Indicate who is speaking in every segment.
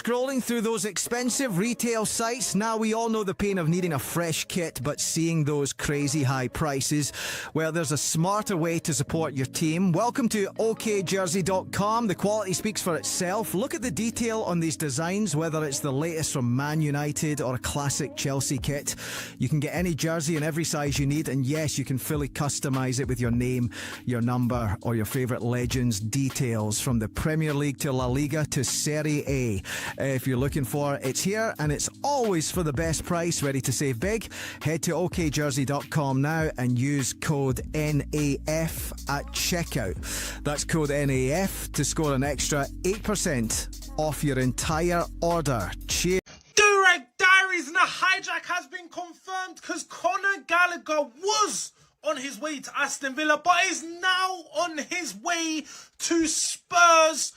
Speaker 1: Scrolling through those expensive retail sites, now we all know the pain of needing a fresh kit, but seeing those crazy high prices, well, there's a smarter way to support your team. Welcome to OKJersey.com. The quality speaks for itself. Look at the detail on these designs, whether it's the latest from Man United or a classic Chelsea kit. You can get any jersey in every size you need, and yes, you can fully customise it with your name, your number, or your favourite legends' details, from the Premier League to La Liga to Serie A. If you're looking for it, it's here, and it's always for the best price. Ready to save big? Head to OKJersey.com now and use code NAF at checkout. That's code NAF to score an extra 8% off your entire order. Cheers.
Speaker 2: Do-Rag Diaries and a hijack has been confirmed because Conor Gallagher was on his way to Aston Villa, but is now on his way to Spurs.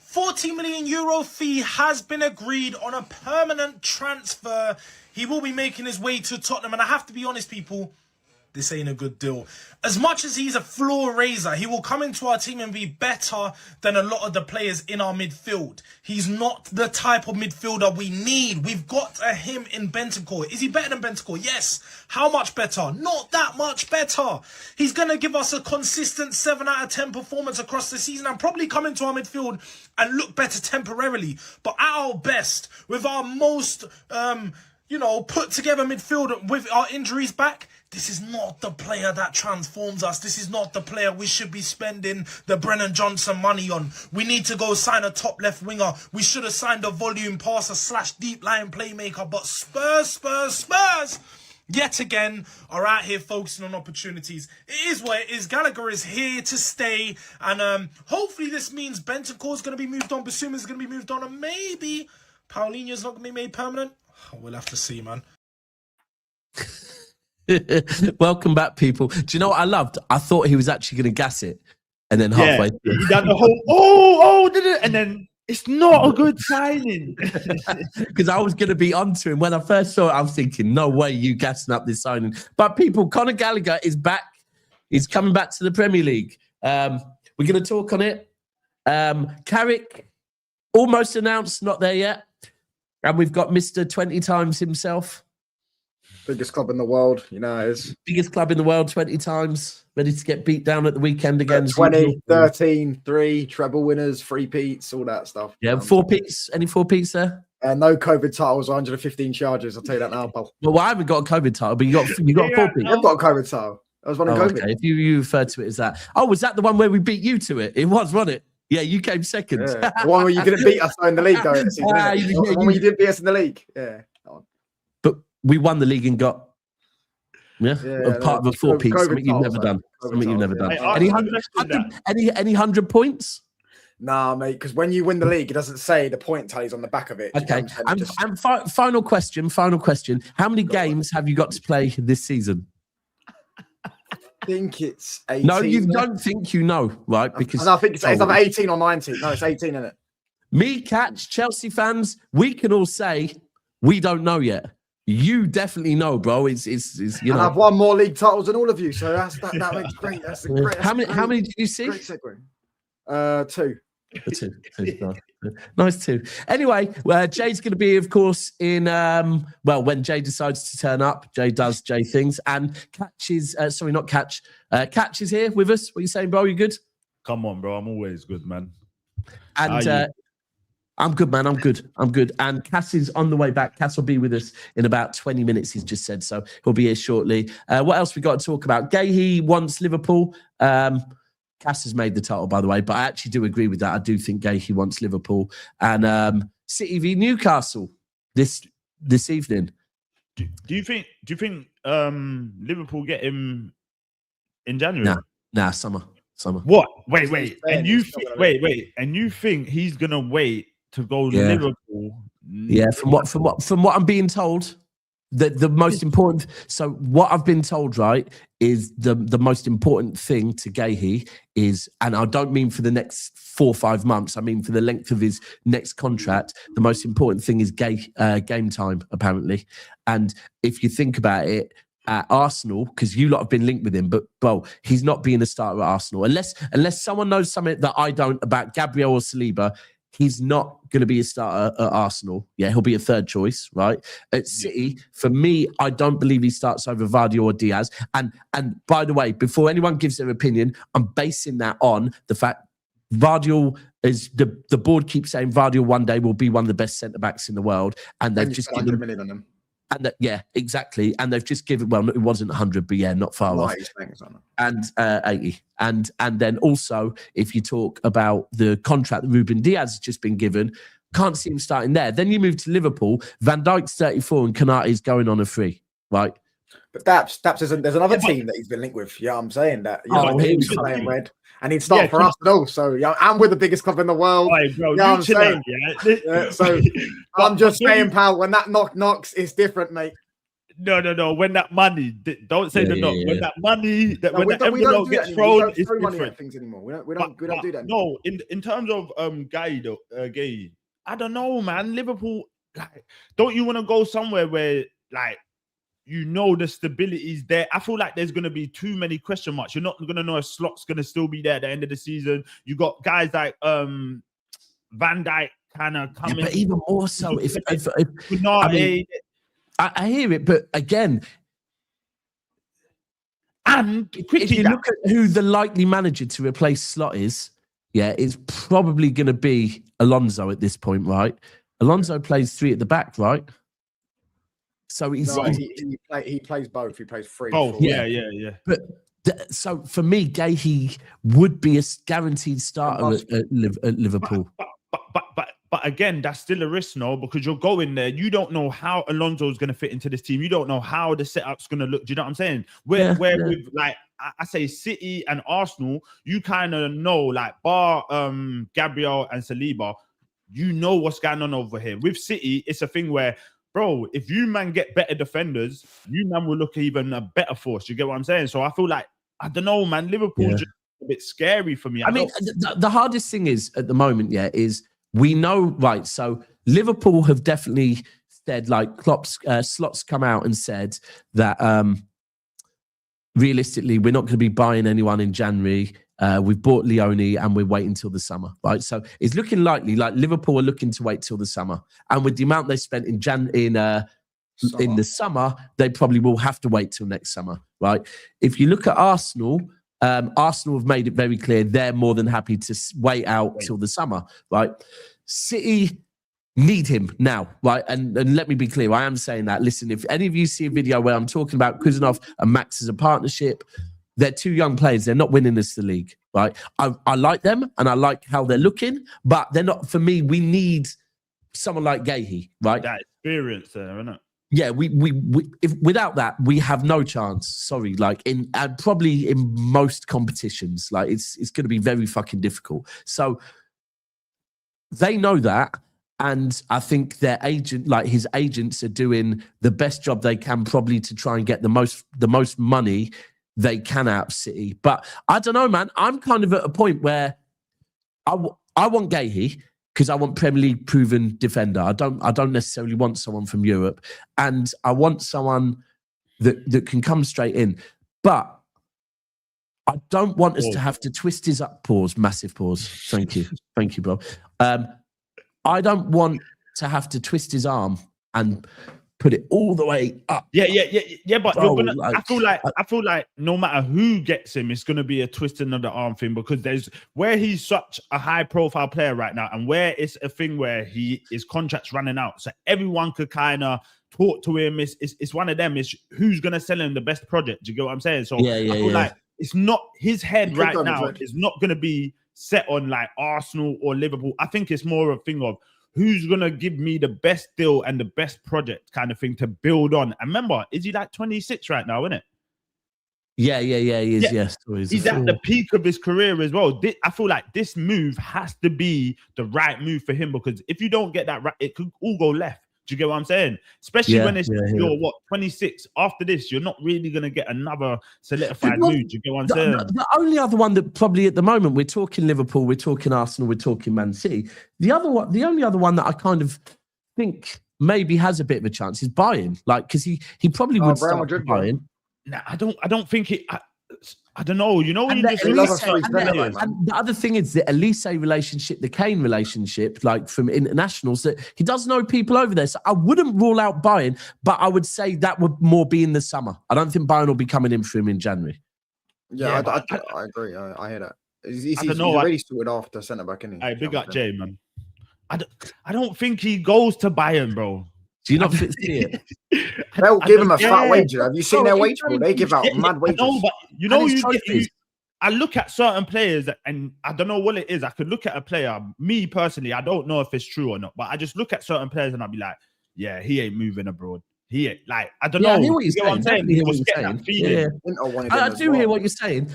Speaker 2: €40 million fee has been agreed on a permanent transfer. He will be making his way to Tottenham, and I have to be honest, people, this ain't a good deal. As much as he's a floor raiser, he will come into our team and be better than a lot of the players in our midfield. He's not the type of midfielder we need. We've got him in Bentancur. Is he better than Bentancur? Yes. How much better? Not that much better. He's going to give us a consistent 7 out of 10 performance across the season and probably come into our midfield and look better temporarily. But at our best, with our most, put together midfield with our injuries back, this is not the player that transforms us. This is not the player we should be spending the Brennan Johnson money on. We need to go sign a top left winger. We should have signed a volume passer / deep line playmaker. But Spurs, yet again, are out here focusing on opportunities. It is what it is. Gallagher is here to stay. And hopefully this means Bentancur is going to be moved on. Basuma is going to be moved on. And maybe Paulinho's not going to be made permanent. We'll have to see, man.
Speaker 3: Welcome back, people. Do you know what I loved? I thought he was actually going to gas it, and then halfway through,
Speaker 4: he done the whole did it, and then it's not a good signing.
Speaker 3: Because I was going to be onto him when I first saw it. I was thinking, no way, you gassing up this signing. But people, Conor Gallagher is back. He's coming back to the Premier League. We're going to talk on it. Carrick almost announced, not there yet, and we've got Mr. 20 times himself.
Speaker 5: Biggest club in the world, you know it is.
Speaker 3: Biggest club in the world 20 times. Ready to get beat down at the weekend again.
Speaker 5: 20, 13, 3, treble winners, 3-peats, all that stuff.
Speaker 3: Yeah, 4-peats. Any 4-peats there?
Speaker 5: No COVID titles, 115 charges. I'll tell you that now, pal.
Speaker 3: Well, I haven't got a COVID title, but you got 4-peats.
Speaker 5: I've got a COVID title. I was one of COVID.
Speaker 3: Okay. If you refer to it as that. Oh, was that the one where we beat you to it? It was, wasn't it? Yeah, you came second.
Speaker 5: Yeah. The one where you didn't beat us in the league, though. The one where you didn't beat us in the league. Yeah.
Speaker 3: But we won the league and got part of a 4-peat, something you've never done. Something you've never done. Any 100 points?
Speaker 5: Nah, mate, because when you win the league, it doesn't say the point tallies on the back of it.
Speaker 3: Okay. And final question. How many games have you got to play this season?
Speaker 5: I think it's 18.
Speaker 3: No, you don't think you know, right? Because
Speaker 5: I think it's either 18 or 19. No, it's 18, isn't it?
Speaker 3: Me, Catch, Chelsea fans, we can all say we don't know yet. You definitely know, bro. It's you know.
Speaker 5: And I've won more league titles than all of you, so that makes great. That's a great.
Speaker 3: How many did you see?
Speaker 5: Great segue. 2.
Speaker 3: Two. Nice 2. Anyway, Jay's going to be, of course, in when Jay decides to turn up. Jay does Jay things, and Catch is not Catch. Catch is here with us. What are you saying, bro? You good?
Speaker 4: Come on, bro. I'm always good, man.
Speaker 3: And I'm good, man. I'm good. And Cass is on the way back. Cass will be with us in about 20 minutes, he's just said. So he'll be here shortly. What else we got to talk about? Guehi wants Liverpool. Cass has made the title, by the way, but I actually do agree with that. I do think Guehi wants Liverpool. And City v Newcastle this evening.
Speaker 4: Do you think Liverpool get him in January?
Speaker 3: Nah, summer.
Speaker 4: What? Wait. And you think he's gonna wait to go to Liverpool?
Speaker 3: Yeah, from what I'm being told, the most important. So what I've been told, right, is the most important thing to Guehi is, and I don't mean for the next 4 or 5 months. I mean for the length of his next contract. The most important thing is game time, apparently. And if you think about it, at Arsenal, because you lot have been linked with him, but bro, he's not being a starter at Arsenal unless someone knows something that I don't about Gabriel or Saliba. he's not going to be a starter at Arsenal. Yeah, he'll be a third choice, right? At City, for me, I don't believe he starts over Vardy or Diaz. And by the way, before anyone gives their opinion, I'm basing that on the fact Vardy is the board keeps saying Vardy one day will be one of the best centre backs in the world, and they've just given
Speaker 5: 100 million on him.
Speaker 3: And yeah, exactly. And they've just given, well, it wasn't 100, but yeah, not far off. And 80. And then also, if you talk about the contract that Ruben Diaz has just been given, can't see him starting there. Then you move to Liverpool. Van Dijk's 34 and Konate's going on a free, right?
Speaker 5: But Daps there's another team that he's been linked with. Yeah, I'm saying that. He's playing red. And he'd start for Arsenal. So I'm with the biggest club in the world.
Speaker 4: Right, bro,
Speaker 5: I'm saying. So I'm just saying, pal, when that knocks, it's different, mate.
Speaker 4: No. When that money, don't say the knock. When that money, when the envelope gets thrown, it's different.
Speaker 5: Things anymore. We don't do that.
Speaker 4: No, in terms of Guehi, I don't know, man. Liverpool, don't you want to go somewhere where like, you know the stability is there? I feel like there's going to be too many question marks. You're not going to know if Slot's going to still be there at the end of the season. You got guys like Van Dijk kind of coming.
Speaker 3: But even more so, if I hear it, but again,
Speaker 4: and
Speaker 3: if you look at who the likely manager to replace Slot is, it's probably going to be Alonso at this point, right? Alonso plays 3 at the back, right? So he
Speaker 5: plays both. He plays 3.
Speaker 4: Both, yeah.
Speaker 3: But so for me, Guehi would be a guaranteed starter at Liverpool.
Speaker 4: But again, that's still a risk, no? Because you're going there. You don't know how Alonso's going to fit into this team. You don't know how the setup's going to look. Do you know what I'm saying? With like I say City and Arsenal, you kind of know, like bar Gabriel and Saliba, you know what's going on over here. With City, it's a thing where, bro, if you man get better defenders, you man will look even a better force. You get what I'm saying? So I feel like, I don't know, man, Liverpool's just a bit scary for me.
Speaker 3: I mean, the hardest thing is at the moment, is we know, right? So Liverpool have definitely said, like, Slot's come out and said that realistically, we're not going to be buying anyone in January. We've bought Leone and we're waiting till the summer, right? So it's looking likely, like Liverpool are looking to wait till the summer, and with the amount they spent in the summer, they probably will have to wait till next summer, right? If you look at Arsenal, Arsenal have made it very clear they're more than happy to wait out till the summer, right? City need him now, right? And let me be clear, I am saying that. Listen, if any of you see a video where I'm talking about Kuznov and Max as a partnership, they're 2 young players. They're not winning us the league, right? I like them and I like how they're looking, but they're not, for me, we need someone like Guehi, right?
Speaker 4: That experience there, isn't it?
Speaker 3: Yeah, if without that, we have no chance. Sorry, like probably in most competitions, like it's going to be very fucking difficult. So they know that. And I think their agent, like his agents, are doing the best job they can probably to try and get the most money they can out of City. But I don't know, man. I'm kind of at a point where I want Guehi because I want Premier League proven defender. I don't necessarily want someone from Europe, and I want someone that can come straight in. But I don't want us to have to twist his up. Pause. Massive pause. Thank you, bro. I don't want to have to twist his arm and put it all the way up.
Speaker 4: Yeah. But bro, you're gonna. I feel like no matter who gets him, it's gonna be a twisting of the arm thing, because there's where he's such a high-profile player right now, and where it's a thing where his contract's running out, so everyone could kind of talk to him. It's one of them. It's who's gonna sell him the best project. Do you get what I'm saying? So I feel like it's not his head right now. It's not gonna be set on like Arsenal or Liverpool. I think it's more a thing of who's going to give me the best deal and the best project kind of thing to build on. And remember, is he like 26 right now, isn't it?
Speaker 3: Yeah, he is, yes.
Speaker 4: He's at the peak of his career as well. I feel like this move has to be the right move for him, because if you don't get that right, it could all go left. Do you get what I'm saying? Especially when you're 26. After this, you're not really going to get another solidified move. Do you get what I'm saying?
Speaker 3: The only other one that probably at the moment, we're talking Liverpool, we're talking Arsenal, we're talking Man City. The only other one that I kind of think maybe has a bit of a chance is Bayern. Like, because he probably would start Bayern.
Speaker 4: No, I don't think it. I don't know. You know when
Speaker 3: And
Speaker 4: you just
Speaker 3: and the other thing is the Elise relationship, the Kane relationship, like from internationals, that he does know people over there. So I wouldn't rule out Bayern, but I would say that would more be in the summer. I don't think Bayern will be coming in for him in January.
Speaker 5: Yeah, I agree. I hear that. He's
Speaker 4: I don't know.
Speaker 5: He's already sorted after centre back, isn't he?
Speaker 4: Hey, big up Jay, man. I don't think he goes to Bayern, bro.
Speaker 3: Do you not see it?
Speaker 5: They'll give him a fat wage. Have you seen their wage pool? They give out mad wages.
Speaker 4: No, but I look at certain players and I don't know what it is. I could look at a player, me personally, I don't know if it's true or not, but I just look at certain players and I'll be like, yeah, he ain't moving abroad. He ain't, like, I don't know.
Speaker 3: I hear what you're saying.
Speaker 4: I'm saying?
Speaker 3: Hear what you're saying. I do hear what you're saying.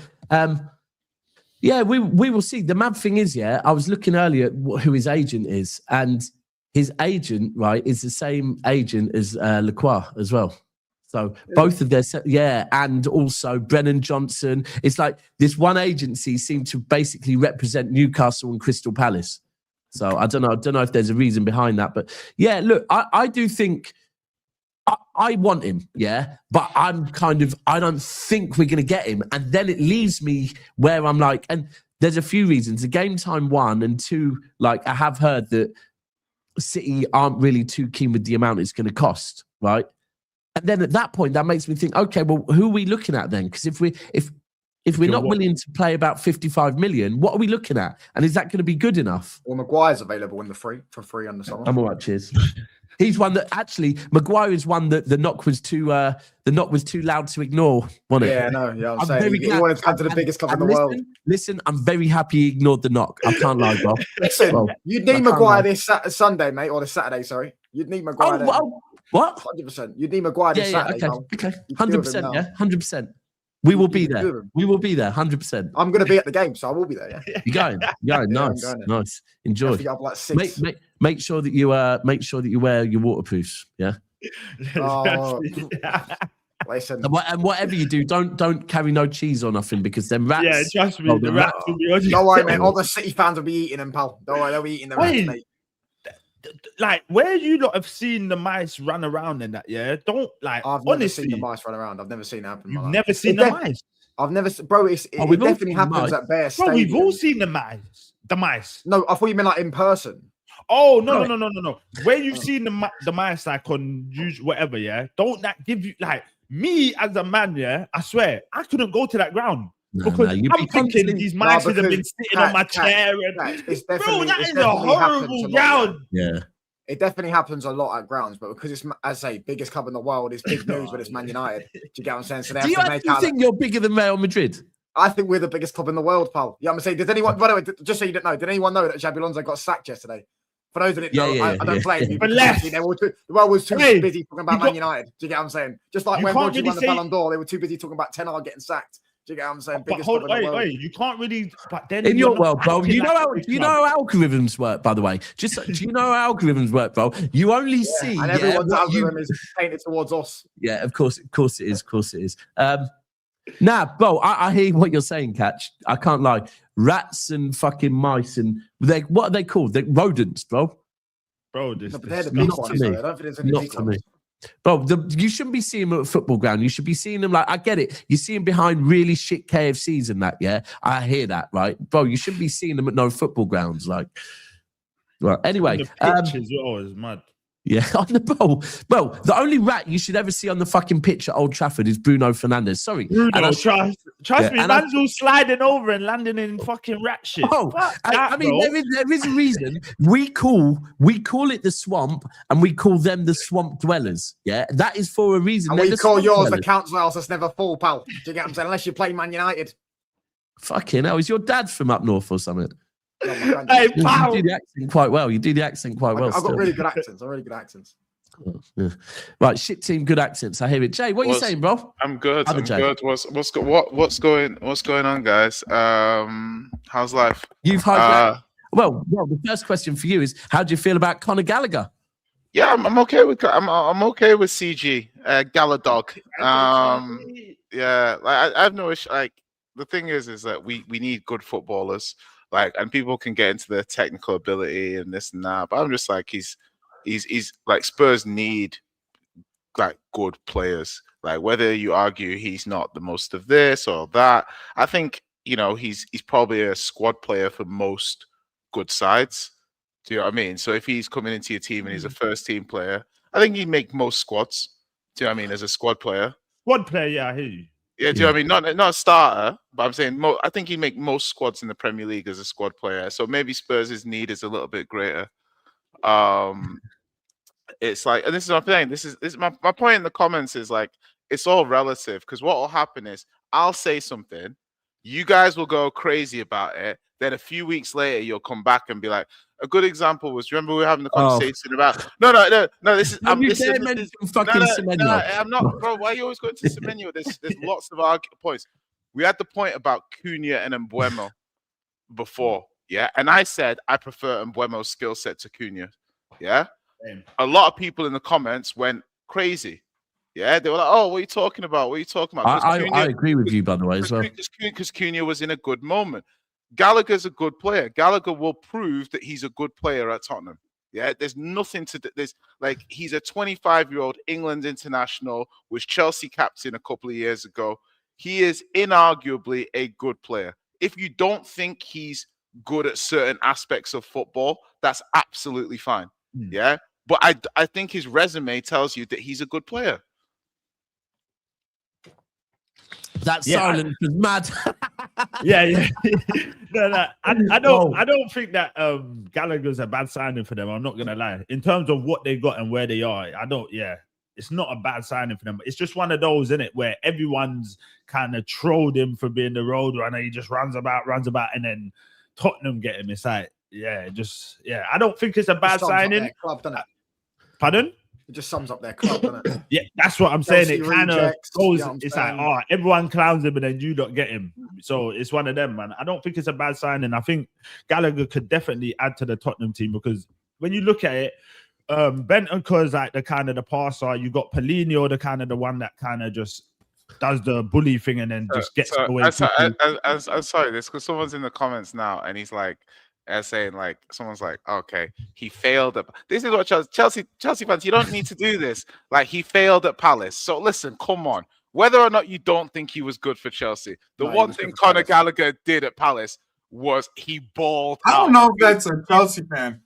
Speaker 3: Yeah, we will see. The mad thing is, I was looking earlier at who his agent is, and his agent, right, is the same agent as Lacroix as well. So both of their, and also Brennan Johnson. It's like this one agency seemed to basically represent Newcastle and Crystal Palace. So I don't know if there's a reason behind that, but yeah, look, I do think I want him, but I don't think we're going to get him. And then it leaves me where I'm like, and there's a few reasons. The game time, 1, and 2, like I have heard that City aren't really too keen with the amount it's going to cost, right? And then at that point, that makes me think, okay, well, who are we looking at then? Because if we're not willing to play about 55 million, what are we looking at? And is that going to be good enough?
Speaker 5: Well, Maguire's available in the free on the summer.
Speaker 3: I'm all right, cheers. He's one that actually Maguire is one that the knock was too loud to ignore, wasn't it?
Speaker 5: Yeah, no, I'm saying he wanted to come to the biggest club in the world.
Speaker 3: Listen, I'm very happy he ignored the knock. I can't lie, bro.
Speaker 5: Listen, you'd need Maguire this Sunday, mate, or this Saturday. Sorry, you'd need Maguire.
Speaker 3: What?
Speaker 5: 100%. You'd need Maguire this Saturday.
Speaker 3: Okay, 100%. Yeah, 100%. We will be there. We will be there, 100%.
Speaker 5: I'm going to be at the game, so I will be there. Yeah.
Speaker 3: You're going. Nice, nice. Enjoy.
Speaker 5: Like 6.
Speaker 3: Make sure that you wear your waterproofs. Yeah.
Speaker 5: Listen.
Speaker 3: And whatever you do, don't carry no cheese or nothing because then rats.
Speaker 4: Yeah, trust me, the rats will be.
Speaker 5: Don't worry, mate. All the City fans will be eating them, pal. Don't worry, they'll be eating the rats, mate.
Speaker 4: Like, where you lot have seen the mice run around and that, don't like.
Speaker 5: I've never seen the mice run around. I've never seen it happen.
Speaker 4: You've never seen the mice.
Speaker 5: I've never, bro. It definitely happens at Bear Stadium.
Speaker 4: Bro, we've all seen the mice. The mice.
Speaker 5: No, I thought you meant like in person.
Speaker 4: Oh no. Where you've seen the mice like on usual whatever, don't that give you like me as a man? I swear I couldn't go to that ground. Because I'm thinking these mice have been sitting on my chair and bro, that is a horrible ground.
Speaker 3: Yeah.
Speaker 5: It definitely happens a lot at grounds, but because it's, as I say, biggest club in the world, it's big news when it's Man United. Do you get what I'm saying? So
Speaker 3: do you actually think you're bigger than Real Madrid?
Speaker 5: I think we're the biggest club in the world, pal. Yeah, I'm saying, did anyone, by the way, just so you didn't know, did anyone know that Xabi Alonso got sacked yesterday? For those that didn't know, I don't blame you.
Speaker 4: But
Speaker 5: the world was too busy talking about Man United. Do you get what I'm saying? Just like when Roger won the Ballon d'Or, they were too busy talking about Ten Hag getting sacked. Do you get what I'm saying?
Speaker 4: But wait, you can't really. But then
Speaker 3: in your world, bro, you know how algorithms work. By the way, do you know how algorithms work, bro? You only see,
Speaker 5: and everyone's algorithm is painted towards us.
Speaker 3: Yeah, of course it is. Nah, bro, I hear what you're saying, Catch. I can't lie. Rats and fucking mice and what are they called? They're rodents, bro.
Speaker 4: Bro,
Speaker 5: they're the big ones. I don't think there's any big ones.
Speaker 3: Bro, you shouldn't be seeing them at a football ground. You should be seeing them like, I get it. You see them behind really shit KFCs and that, yeah? I hear that, right? Bro, you shouldn't be seeing them at no football grounds. Like, well, anyway.
Speaker 4: The pitches, is mad.
Speaker 3: Yeah, on the ball. Well, the only rat you should ever see on the fucking pitch at Old Trafford is Bruno Fernandes. Sorry.
Speaker 4: Trust me, man's all sliding over and landing in fucking rat shit.
Speaker 3: Oh, I mean, there is a reason. We call it the swamp and we call them the swamp dwellers. Yeah, that is for a reason.
Speaker 5: And we call yours the council house that's never full, pal. Do you get what I'm saying? Unless you play Man United.
Speaker 3: Fucking hell, is your dad from up north or something?
Speaker 4: Hey, pal.
Speaker 3: You do the accent quite well.
Speaker 5: I've got really good accents.
Speaker 3: Oh, yeah. Right, shit team, good accents. I hear it. Jay, what are you saying, bro?
Speaker 6: I'm good. Good. What's going on, guys? How's life?
Speaker 3: You've hijacked. Well, the first question for you is, how do you feel about Conor Gallagher?
Speaker 6: Yeah, I'm okay with I'm okay with CG Galadog. Yeah, like I have no issue. Like the thing is that we need good footballers. Like, and people can get into their technical ability and this and that, but I'm just like he's like Spurs need like good players. Like whether you argue he's not the most of this or that, I think he's probably a squad player for most good sides. Do you know what I mean? So if he's coming into your team and he's a first team player, I think he'd make most squads. Do you know what I mean? As a squad player.
Speaker 4: Squad player, yeah, I hear you.
Speaker 6: Yeah, do you know what I mean? Not a starter, but I'm saying I think he'd make most squads in the Premier League as a squad player. So maybe Spurs' need is a little bit greater. It's like, and this is what I'm saying. This is my point in the comments is like, it's all relative, because what will happen is I'll say something, you guys will go crazy about it. Then a few weeks later, you'll come back and be like, a good example was, remember we were having the conversation about no. This is
Speaker 3: I'm
Speaker 6: not, bro. Why are you always going to Semenyo? There's lots of points. We had the point about Cunha and Mbeumo before, yeah, and I said I prefer Mbeumo's skill set to Cunha, yeah. A lot of people in the comments went crazy. Yeah, they were like, "Oh, what are you talking about? What are you talking about?"
Speaker 3: I agree with you, by the way, as well.
Speaker 6: Because Cunha was in a good moment. Gallagher's a good player. Gallagher will prove that he's a good player at Tottenham. Yeah, there's nothing to this. Like, he's a 25-year-old England international, was Chelsea captain a couple of years ago. He is inarguably a good player. If you don't think he's good at certain aspects of football, that's absolutely fine. Yeah, but I think his resume tells you that he's a good player.
Speaker 3: That silence was mad.
Speaker 4: Yeah. No. I don't think that Gallagher's a bad signing for them. I'm not gonna lie. In terms of what they got and where they are, it's not a bad signing for them. But it's just one of those, isn't it, where everyone's kind of trolled him for being the road runner. He just runs about, and then Tottenham get him. It's like, I don't think it's a bad signing.
Speaker 5: Club, doesn't it?
Speaker 4: Pardon?
Speaker 5: It just sums up their club, doesn't it?
Speaker 4: Yeah, that's what I'm saying. It kind of goes, it's
Speaker 5: saying?
Speaker 4: like, everyone clowns him and then you don't get him. So it's one of them, man. I don't think it's a bad signing. I think Gallagher could definitely add to the Tottenham team, because when you look at it, Bentancur is like the kind of the passer. You got Paulinho, the kind of the one that kind of just does the bully thing and then just gets away.
Speaker 6: I'm sorry, this because someone's in the comments now and he's like, saying like, someone's like, okay, he failed at. This is what Chelsea fans, you don't need to do this. Like, he failed at Palace. So listen, come on. Whether or not you don't think he was good for Chelsea, the one thing Conor Gallagher did at Palace was he balled.
Speaker 7: I don't know if that's a Chelsea fan.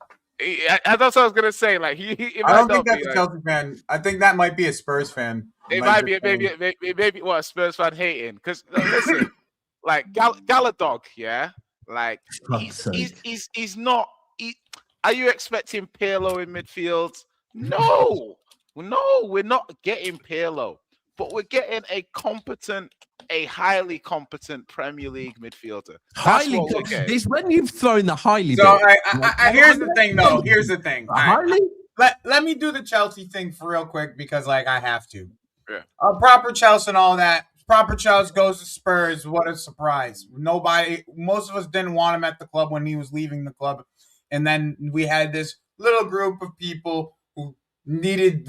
Speaker 6: That's what I was gonna say. Like,
Speaker 7: I don't think that's a Chelsea fan. I think that might be a Spurs fan.
Speaker 6: It might be maybe what a Spurs fan hating, because listen, like Gallagher, yeah. Like, he's not. Are you expecting Pirlo in midfield? No, we're not getting Pirlo, but we're getting a highly competent Premier League midfielder.
Speaker 3: Highly competent. It's when you've thrown the highly.
Speaker 7: So here's the thing, though. Here's the thing.
Speaker 3: Highly.
Speaker 7: Let me do the Chelsea thing for real quick, because like I have to.
Speaker 6: Yeah.
Speaker 7: Proper Chelsea and all that. Proper Chelsea goes to Spurs. What a surprise. Most of us didn't want him at the club when he was leaving the club. And then we had this little group of people who needed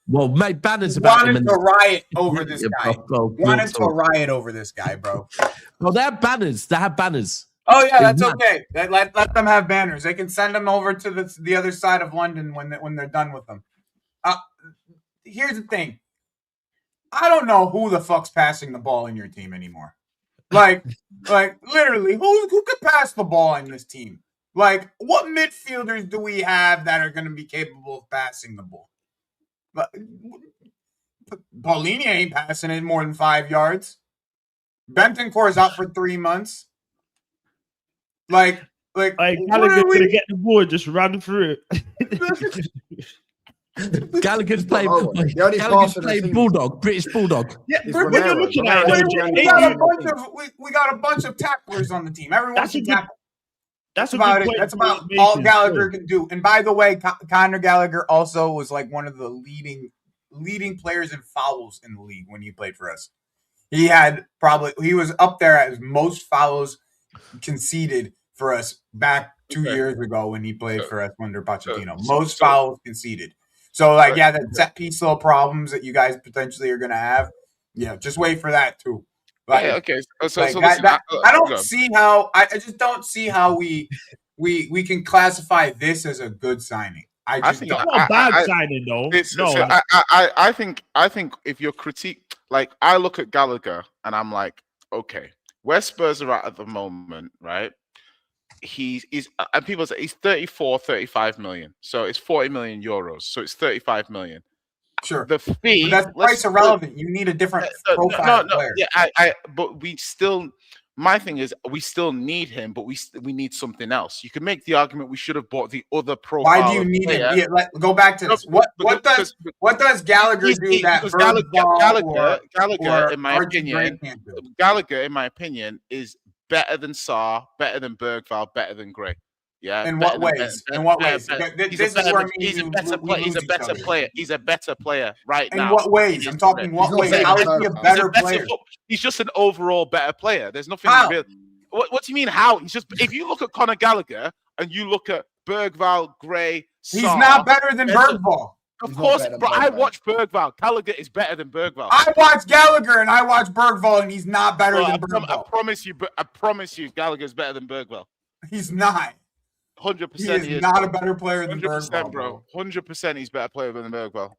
Speaker 3: made banners about him.
Speaker 7: Wanted to riot over this guy. Wanted to riot over this guy, bro.
Speaker 3: Well, they have banners. They have banners.
Speaker 7: Oh, yeah, that's okay. Let them have banners. They can send them over to the other side of London when they're done with them. Here's the thing. I don't know who the fuck's passing the ball in your team anymore. Like literally, who could pass the ball in this team? Like, what midfielders do we have that are going to be capable of passing the ball? Paulinho ain't passing it more than 5 yards. Bentancur is out for 3 months. Like
Speaker 4: Gallagher's gonna get the ball, just run through it.
Speaker 3: Gallagher's playing Bulldog, British Bulldog.
Speaker 7: Yeah, when you're looking at it, we got a bunch of tacklers on the team. Everyone's a tackle. That's about it. That's about all Gallagher can do. And by the way, Conor Gallagher also was like one of the leading players in fouls in the league when he played for us. He was up there as most fouls conceded for us back 2 years ago when he played for us under Pochettino. Most fouls conceded. So, that set piece little problems that you guys potentially are going to have. Yeah, just wait for that too.
Speaker 6: Like, okay. So listen,
Speaker 7: I don't see how. I just don't see how we can classify this as a good signing.
Speaker 4: I think it's not a bad signing though.
Speaker 6: I think if you're like I look at Gallagher and I'm like, okay, where Spurs are at the moment, right? He's and people say he's 35 million. So it's 40 million euros. So it's 35 million.
Speaker 7: Sure.
Speaker 6: The fee,
Speaker 7: but that's price irrelevant. You need a different profile player.
Speaker 6: Yeah, but we still. My thing is, we still need him, but we need something else. You can make the argument we should have bought the other profile.
Speaker 7: Why do you need him? Yeah, go back to this. What does Gallagher do that
Speaker 6: Gallagher, in my opinion, Gallagher, in my opinion, is better than Sarr, better than Bergvall, better than Gray. Yeah.
Speaker 7: In what ways? In what ways? He's
Speaker 6: a better player. He's a better player right now.
Speaker 7: In what ways? I'm talking what ways? How is he a better player?
Speaker 6: He's just an overall better player. There's nothing. What do you mean? How? He's just. If you look at Conor Gallagher and you look at Bergvall, Gray, Sarr,
Speaker 7: he's not better than Bergvall.
Speaker 6: Of course, but I watch Bergvall. Gallagher is better than Bergvall.
Speaker 7: I watch Gallagher and I watch Bergvall, and he's not better than Bergvall.
Speaker 6: I promise you, Gallagher's better than Bergvall.
Speaker 7: He's not.
Speaker 6: 100%.
Speaker 7: He is not a better player than Bergvall,
Speaker 6: bro. 100%, he's better player than Bergvall.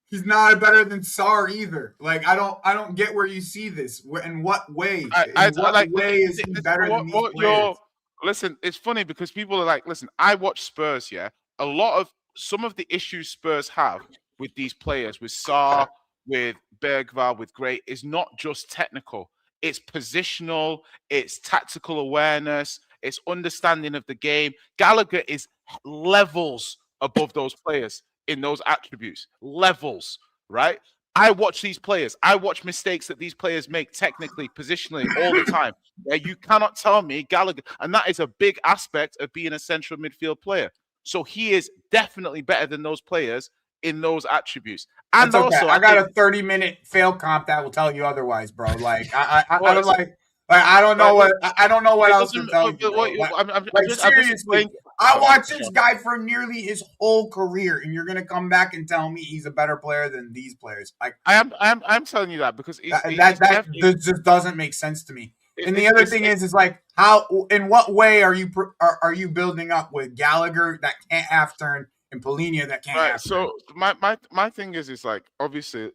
Speaker 7: He's not better than Sarr either. Like I don't get where you see this. In what way? Way is he better than these players?
Speaker 6: Listen, it's funny because people are like, listen, I watch Spurs. Yeah, some of the issues Spurs have with these players, with Sarr, with Bergvall, with Gray, is not just technical. It's positional. It's tactical awareness. It's understanding of the game. Gallagher is levels above those players in those attributes. Levels, right? I watch these players. I watch mistakes that these players make technically, positionally, all the time. Yeah, you cannot tell me Gallagher. And that is a big aspect of being a central midfield player. So he is definitely better than those players in those attributes. And
Speaker 7: that's okay. I got a 30-minute fail comp that will tell you otherwise, bro. Like I don't know what else to tell you. Seriously, I watched this guy for nearly his whole career, and you're gonna come back and tell me he's a better player than these players. Like
Speaker 6: I'm telling you that because
Speaker 7: that just doesn't make sense to me. And the other thing is like how, in what way are you building up with Gallagher that can't half turn and Polina that can't half turn?
Speaker 6: So my thing is like obviously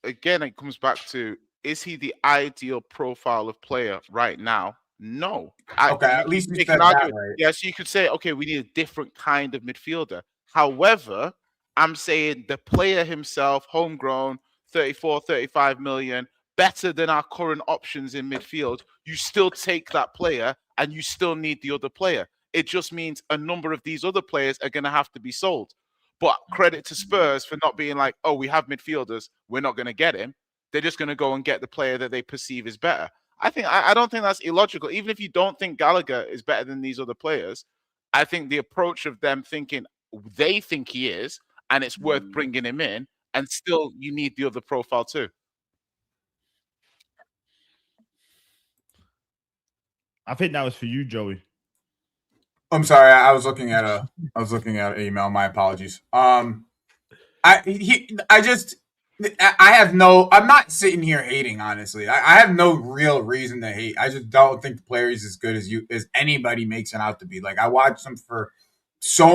Speaker 6: again it comes back to, is he the ideal profile of player right now? No.
Speaker 7: At least you said that, right?
Speaker 6: Yeah, so you could say, okay, we need a different kind of midfielder. However, I'm saying the player himself, homegrown, 34, 35 million, better than our current options in midfield. You still take that player and you still need the other player. It just means a number of these other players are going to have to be sold. But credit to Spurs for not being like, oh, we have midfielders, we're not going to get him. They're just going to go and get the player that they perceive is better. I don't think that's illogical. Even if you don't think Gallagher is better than these other players, I think the approach of them thinking they think he is, and it's worth bringing him in, and still you need the other profile too.
Speaker 4: I think that was for you, Joey.
Speaker 7: I'm sorry, I was looking at an email. My apologies. I'm not sitting here hating, honestly. I have no real reason to hate. I just don't think the player is as good as anybody makes him out to be. Like I watched him for so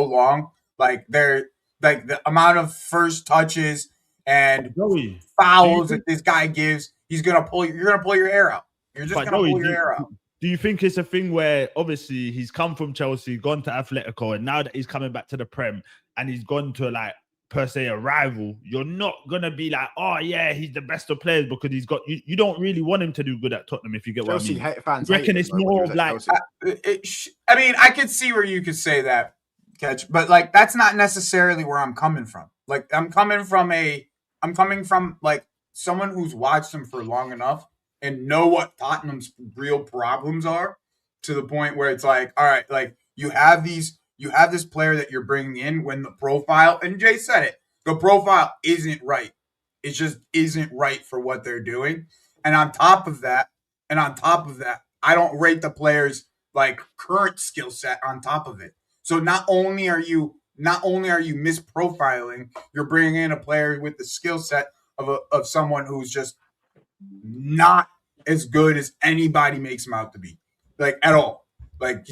Speaker 7: long. Like they're like the amount of first touches and fouls that this guy gives, you're gonna pull your hair out. You're just gonna pull your hair out.
Speaker 4: Do you think it's a thing where obviously he's come from Chelsea, gone to Atletico, and now that he's coming back to the Prem and he's gone to like per se a rival, you're not gonna be like, oh yeah, he's the best of players because he's got you don't really want him to do good at Tottenham, if you get
Speaker 5: Chelsea
Speaker 4: what I mean.
Speaker 5: Fans
Speaker 4: reckon it's more of like
Speaker 7: I mean, I could see where you could say that, Catch, but like that's not necessarily where I'm coming from. Like I'm coming from like someone who's watched him for long enough and know what Tottenham's real problems are, to the point where it's like, all right, like you have this player that you're bringing in when the profile, and Jay said it, the profile isn't right. It just isn't right for what they're doing. And on top of that, I don't rate the players like current skill set on top of it. So not only are you misprofiling, you're bringing in a player with the skill set of someone who's just not as good as anybody makes him out to be, like at all. Like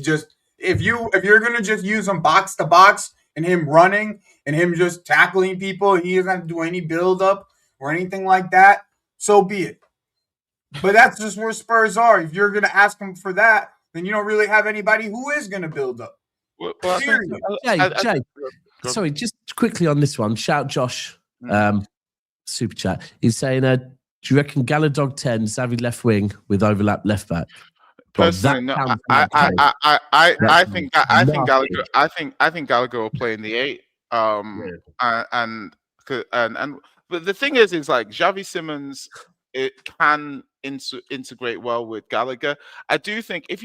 Speaker 7: if you're gonna just use him box to box and him running and him just tackling people, he doesn't have to do any build up or anything like that. So be it. But that's just where Spurs are. If you're gonna ask him for that, then you don't really have anybody who is gonna build up.
Speaker 6: Well,
Speaker 3: Jay, sorry, just quickly on this one. Shout Josh, super chat. He's saying, do you reckon Gallagher 10, Xavi left wing with overlap left back?
Speaker 6: Personally, no. I think Gallagher will play in the 8. But the thing is like Xavi Simons, it can integrate well with Gallagher. I do think if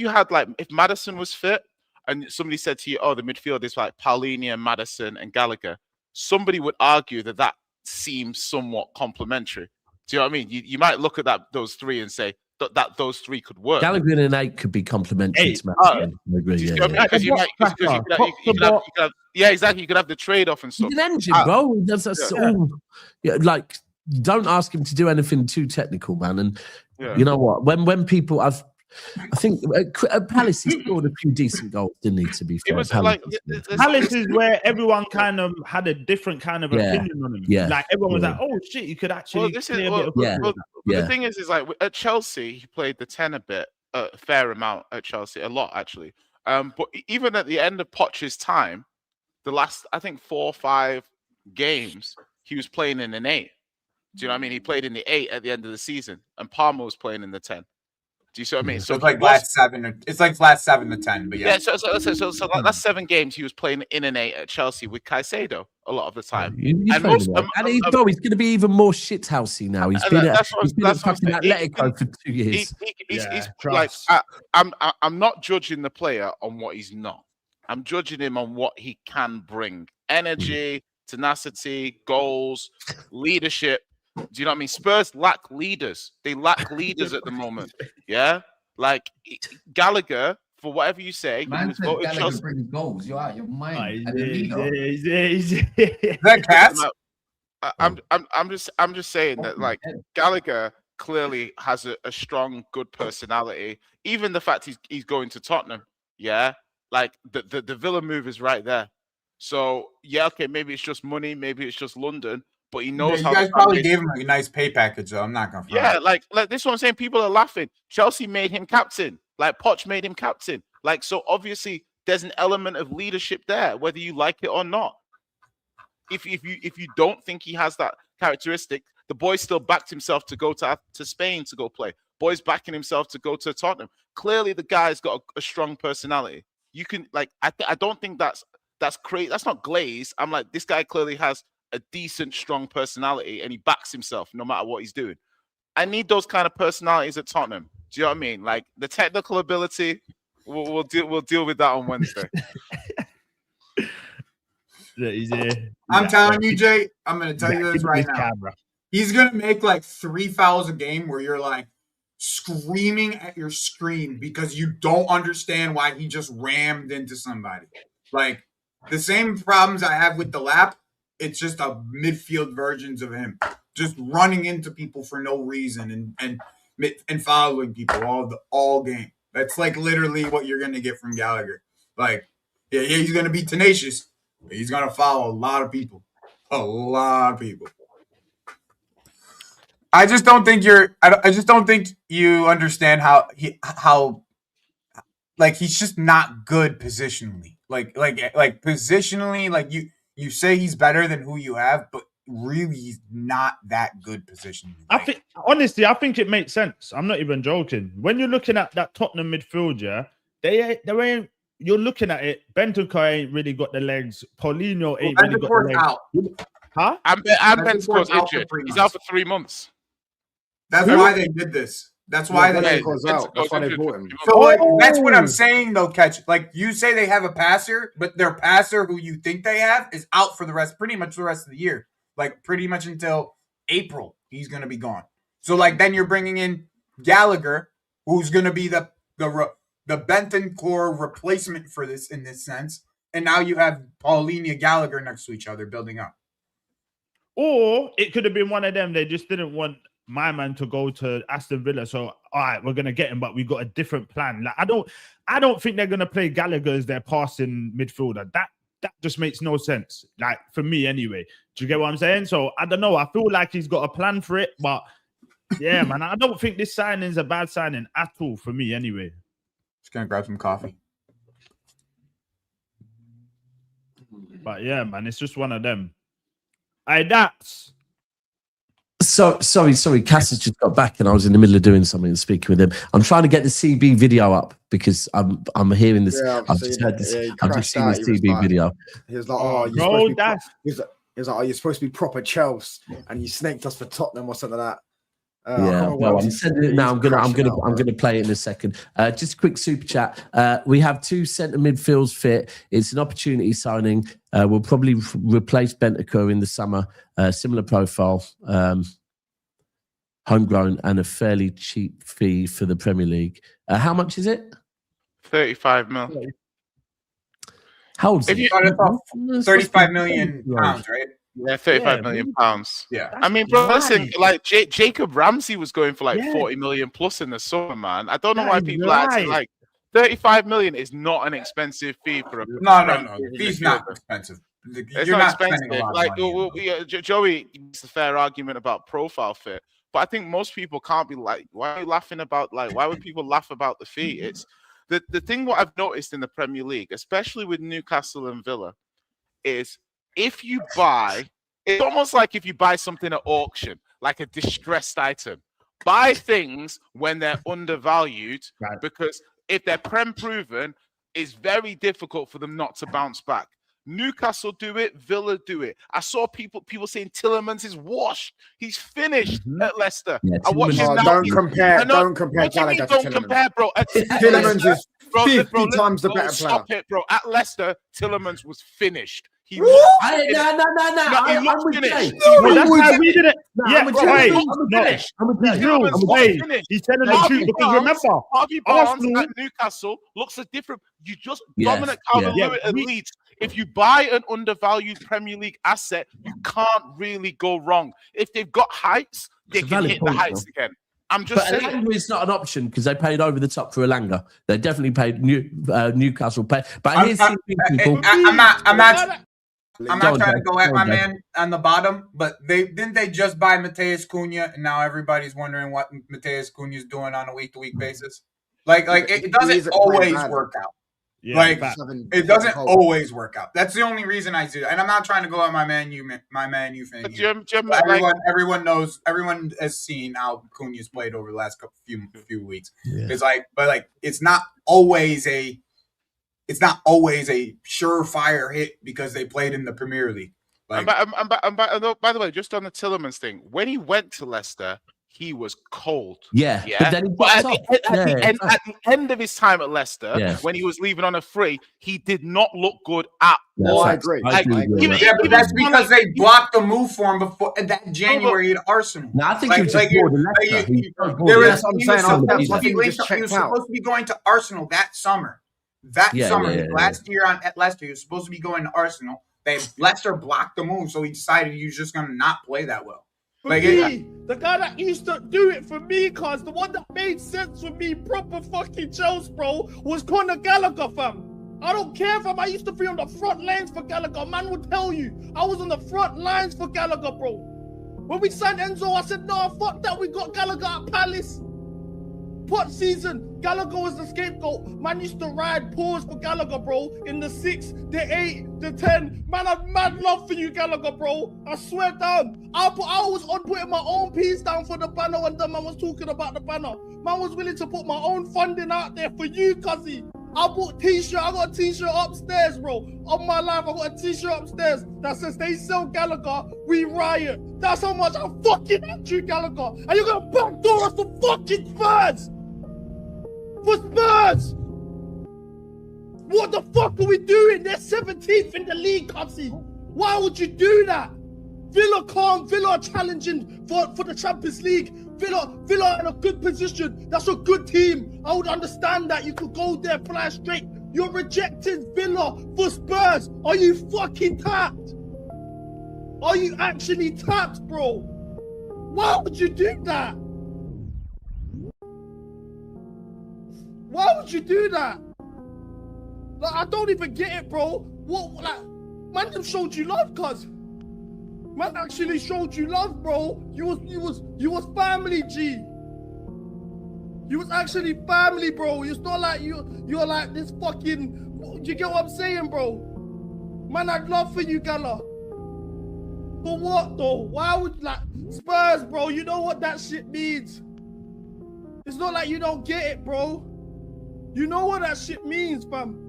Speaker 6: Maddison was fit and somebody said to you, "Oh, the midfield is like Paulinho, Maddison, and Gallagher," somebody would argue that seems somewhat complementary. Do you know what I mean? You might look at those three and say that those three could work.
Speaker 3: Gallagher in an 8 could be complementary to Maddison. I agree.
Speaker 6: Yeah, exactly. You could have the trade off and stuff.
Speaker 3: He's an engine, bro. Like, don't ask him to do anything too technical, man. And you know what? When people, I think Palace he scored a few decent goals, didn't he? To be fair,
Speaker 4: Palace is where everyone kind of had a different kind of opinion on him. Yeah, like everyone was like, "Oh shit, you could actually."
Speaker 6: The thing is like at Chelsea, he played the 10 a fair amount at Chelsea, a lot actually. But even at the end of Poch's time, the last I think 4 or 5 games, he was playing in an 8. Do you know what I mean? He played in the 8 at the end of the season, and Palmer was playing in the 10. Do you see what I mean?
Speaker 7: So it's like last 7. It's like last 7 to 10. But yeah.
Speaker 6: So last 7 games he was playing in an 8 at Chelsea with Caicedo a lot of the time.
Speaker 3: He's going to be even more shithousey now. He's been at fucking Atletico for 2 years.
Speaker 6: He's like I'm not judging the player on what he's not. I'm judging him on what he can bring: energy, tenacity, goals, leadership. Do you know what I mean? Spurs lack leaders. They lack leaders at the moment. Yeah, like Gallagher, for whatever you say,
Speaker 8: man said Gallagher brings goals. You're out your mind.
Speaker 7: That cats.
Speaker 6: I'm just saying that like Gallagher clearly has a strong, good personality. Even the fact he's going to Tottenham. Yeah, like the Villa move is right there. So yeah, okay, maybe it's just money, maybe it's just London. But he knows how.
Speaker 7: You guys probably gave him a nice pay package, though. I'm not gonna.
Speaker 6: Yeah, like this is what I'm saying. People are laughing. Chelsea made him captain. Like Poch made him captain. Like so, obviously, there's an element of leadership there, whether you like it or not. If you don't think he has that characteristic, the boy still backed himself to go to Spain to go play. Boy's backing himself to go to Tottenham. Clearly, the guy's got a strong personality. You can like. I don't think that's crazy. That's not glazed. I'm like, this guy clearly has a decent, strong personality, and he backs himself no matter what he's doing. I need those kind of personalities at Tottenham. Do you know what I mean? Like the technical ability, we'll deal with that on Wednesday.
Speaker 7: I'm telling you, Jay. I'm going to tell you this right now. He's going to make like 3 fouls a game where you're like screaming at your screen because you don't understand why he just rammed into somebody. Like the same problems I have with the lap. It's just a midfield versions of him, just running into people for no reason and following people all game. That's like literally what you're gonna get from Gallagher. Like, yeah, he's gonna be tenacious, but he's gonna follow a lot of people. I just don't think you understand how like he's just not good positionally. Like positionally, like you say he's better than who you have, but really he's not that good positionally.
Speaker 4: I think it makes sense. I'm not even joking. When you're looking at that Tottenham midfield, you're looking at it. Bentancur ain't really got the legs. Paulinho ain't really got the legs.
Speaker 7: Out.
Speaker 4: Huh?
Speaker 6: And Bentancur's injured. He's out for 3 months.
Speaker 7: That's why they did this. That's why they
Speaker 5: brought him.
Speaker 7: So like, that's what I'm saying, though, Catch. Like you say, they have a passer, but their passer, who you think they have, is out for pretty much the rest of the year. Like pretty much until April, he's gonna be gone. So like then you're bringing in Gallagher, who's gonna be the Bentancur replacement for this in this sense, and now you have Paulinho, Gallagher next to each other building up.
Speaker 4: Or it could have been one of them. They just didn't want my man to go to Aston Villa. So, all right, we're gonna get him, but we got a different plan. Like, I don't think they're gonna play Gallagher as their passing midfielder. That just makes no sense. Like, for me anyway. Do you get what I'm saying? So I don't know. I feel like he's got a plan for it, but yeah, man, I don't think this signing is a bad signing at all for me anyway.
Speaker 7: Just gonna grab some coffee.
Speaker 4: But yeah, man, it's just one of them. That's.
Speaker 3: So sorry. Cass has just got back, and I was in the middle of doing something and speaking with him. I'm trying to get the CB video up because I'm hearing this.
Speaker 5: Yeah,
Speaker 3: I've just heard this. I've just seen this CB video.
Speaker 5: He was like, "Oh, you're supposed to be proper Chelsea, and you snaked us for Tottenham or something like that."
Speaker 3: Yeah, well, I'm sending it now. I'm gonna play it in a second. Just a quick super chat. We have 2 centre midfields fit. It's an opportunity signing. We'll probably replace Bentancur in the summer. Similar profile, homegrown, and a fairly cheap fee for the Premier League. How much is it?
Speaker 6: 35 mil.
Speaker 3: How old is
Speaker 7: he? 35 million pounds, right?
Speaker 6: Yeah, 35 million pounds.
Speaker 7: Yeah.
Speaker 6: I mean, bro, listen, like Jacob Ramsey was going for like 40 million plus in the summer, man. I don't know why people are acting like 35 million is not an expensive fee for a.
Speaker 7: No. He's not expensive.
Speaker 6: It's not expensive. Like, Joey, it's a fair argument about profile fit, but I think most people can't be like, why are you laughing about, like, why would people laugh about the fee? It's the thing what I've noticed in the Premier League, especially with Newcastle and Villa, is if you buy, it's almost like if you buy something at auction, like a distressed item. Buy things when they're undervalued, because if they're Prem proven, it's very difficult for them not to bounce back. Newcastle do it, Villa do it. I saw people saying Tielemans is washed. He's finished at Leicester.
Speaker 3: Yeah,
Speaker 6: I watched him now.
Speaker 5: Don't compare Gallagher to
Speaker 6: Don't compare, bro.
Speaker 5: Tielemans is 50 times the better player.
Speaker 6: Stop it, bro. At Leicester, Tielemans was finished. He
Speaker 3: No.
Speaker 6: I'm finished.
Speaker 4: Well, that's why we did it. Yeah, he's telling the truth because remember,
Speaker 6: Harvey Barnes at Newcastle looks a different. You just Dominic Calvert-Lewin at Leeds. If you buy an undervalued Premier League asset, you can't really go wrong. If they've got heights, they can hit the heights again. I'm just saying.
Speaker 3: Elanga is not an option because they paid over the top for Elanga. They definitely paid Newcastle pay. But here's people.
Speaker 7: I'm not trying to go at my man on the bottom, but they just buy Mateus Cunha, and now everybody's wondering what Mateus Cunha is doing on a week-to-week basis. Like it doesn't always work out.
Speaker 4: Yeah,
Speaker 7: like it doesn't always work out. That's the only reason I do it. And I'm not trying to go at my Man U fan. Everyone knows, everyone has seen how Cunha's played over the last few weeks. Yeah. It's not always a surefire hit because they played in the Premier League.
Speaker 6: By the way, just on the Tielemans thing, when he went to Leicester, he was cold.
Speaker 3: Yeah.
Speaker 6: But then at the end of his time at Leicester, when he was leaving on a free, he did not look good at all.
Speaker 5: I agree.
Speaker 7: But that's because they blocked the move for him before that January at Arsenal.
Speaker 3: No, I think he was just bored of Leicester.
Speaker 7: He was supposed to be going to Arsenal that summer. Last year at Leicester, he was supposed to be going to Arsenal. Leicester blocked the move, so he decided he was just going to not play that well.
Speaker 4: The guy that used to do it for me, cause the one that made sense for me, proper fucking Chelsea, bro, was Conor Gallagher, fam. I don't care, fam. I used to be on the front lines for Gallagher. Man would tell you, I was on the front lines for Gallagher, bro. When we signed Enzo, I said, no, fuck that. We got Gallagher at Palace. Pot season, Gallagher was the scapegoat. Man used to ride pause for Gallagher, bro. In the 6, the 8, the 10. Man, I had mad love for you, Gallagher, bro. I swear down. I was on putting my own piece down for the banner when the man was talking about the banner. Man was willing to put my own funding out there for you, cuzzy. I bought t-shirt. I got a t-shirt upstairs, bro. On my life, I got a t-shirt upstairs that says they sell Gallagher, we riot. That's how much I fucking hate you, Gallagher. And you're gonna backdoor us for fucking Spurs. For Spurs! What the fuck are we doing? They're 17th in the league, Cubsy. Why would you do that? Villa are challenging for the Champions League. Villa in a good position. That's a good team. I would understand that. You could go there, fly straight. You're rejecting Villa for Spurs. Are you fucking tapped? Are you actually tapped, bro?
Speaker 9: Why would you do that? Why would you do that? Like, I don't even get it, bro. What, like, man, them showed you love, cuz. Man actually showed you love, bro. You was family, G. You was actually family, bro. It's not like you're like this fucking. You get what I'm saying, bro? Man, I'd love for you, Gala. For what though? Why would like Spurs, bro? You know what that shit means. It's not like you don't get it, bro. You know what that shit means, fam.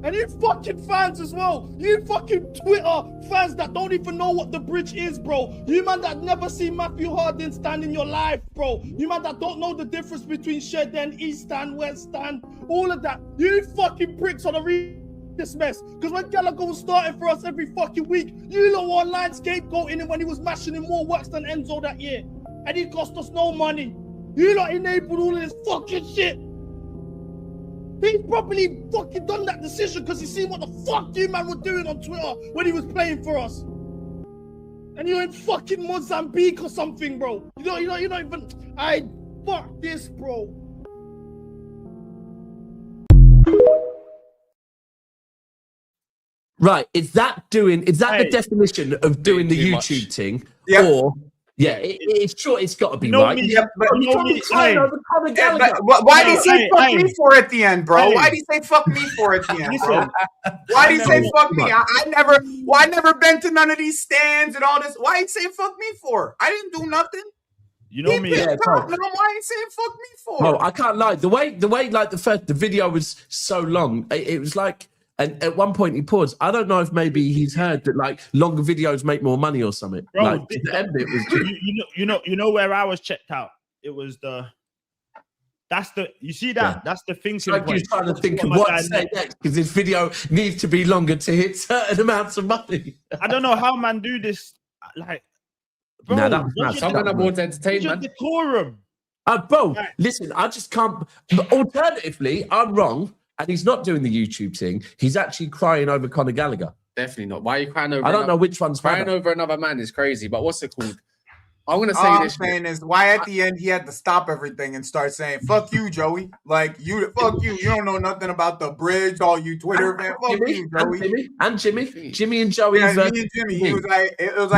Speaker 9: And you fucking fans as well. You fucking Twitter fans that don't even know what the bridge is, bro. You man that never seen Matthew Harding stand in your life, bro. You man that don't know the difference between Shed and East Stand, West Stand, all of that. You fucking pricks on a this mess. Because when Gallagher was starting for us every fucking week, you lot were online scapegoating him when he was mashing in more works than Enzo that year. And he cost us no money. You lot enabled all of this fucking shit. He's probably fucking done that decision because he's seen what the fuck you man were doing on Twitter when he was playing for us. And you're in fucking Mozambique or something, bro. You're not even. Fuck this, bro.
Speaker 3: Right, is that the definition of doing the YouTube thing?
Speaker 7: Yeah.
Speaker 3: Or it's sure it's got to be right.
Speaker 7: Why did he say fuck me for at the end, bro? Why did he say fuck me for at the end, bro? Why did he say fuck me? I never been to none of these stands and all this. Why did he say fuck me for? I didn't do nothing.
Speaker 4: You know me.
Speaker 7: Why ain't saying fuck me for?
Speaker 3: No, I can't lie. The way like the video was so long, it was like. And at one point he paused. I don't know if maybe he's heard that like longer videos make more money or something.
Speaker 4: Bro,
Speaker 3: like the end bit was
Speaker 4: you know where I was checked out. It was that's the thinking.
Speaker 3: Like you're trying to think of what to say next because this video needs to be longer to hit certain amounts of money.
Speaker 4: I don't know how man do this. Like, bro,
Speaker 8: someone that wants entertainment.
Speaker 4: Decorum.
Speaker 3: Bro, listen, I just can't. Alternatively, I'm wrong. And he's not doing the YouTube thing. He's actually crying over Conor Gallagher.
Speaker 8: Definitely not. Why are you crying over?
Speaker 3: I don't know which one's
Speaker 8: crying over another man is crazy. But what's it called? I'm gonna say this.
Speaker 7: All I'm saying is why at the end he had to stop everything and start saying "fuck you, Joey." Like fuck you. You don't know nothing about the bridge. All you Twitter man. Fuck you, Joey.
Speaker 3: And Jimmy and Joey.
Speaker 7: Yeah, me and Jimmy. He was like, he was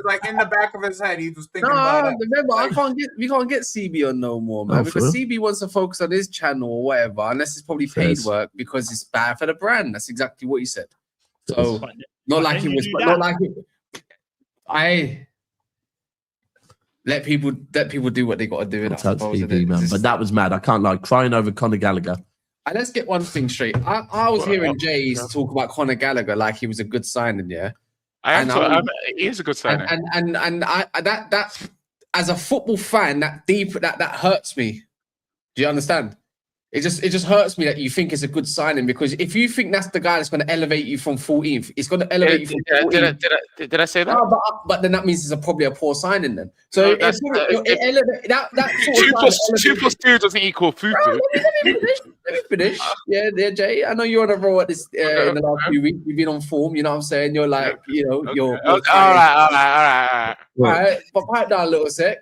Speaker 7: like in the back of his head. He was thinking about it.
Speaker 8: Remember, we can't get CB on no more, man, because CB wants to focus on his channel or whatever, unless it's probably paid work because it's bad for the brand. That's exactly what he said. So not like it was, but not like it. Let people do what they got to do.
Speaker 3: But that was mad. I can't lie. Crying over Conor Gallagher.
Speaker 8: And let's get one thing straight. I was hearing Jay talk about Conor Gallagher like he was a good signing. Yeah,
Speaker 6: he is a good signing.
Speaker 8: And that as a football fan, that hurts me. Do you understand? It just hurts me that you think it's a good signing, because if you think that's the guy that's going to elevate you from 14th, it's going to elevate you from 14th.
Speaker 6: Did I say that?
Speaker 8: No, but then that means it's probably a poor signing then. So that
Speaker 6: 2 plus 2 doesn't equal food.
Speaker 8: Let me finish. Yeah, Jay. I know you're on a roll at this in the last few weeks. You've been on form. You know what I'm saying? You're like, you're all right. But pipe down a little sec.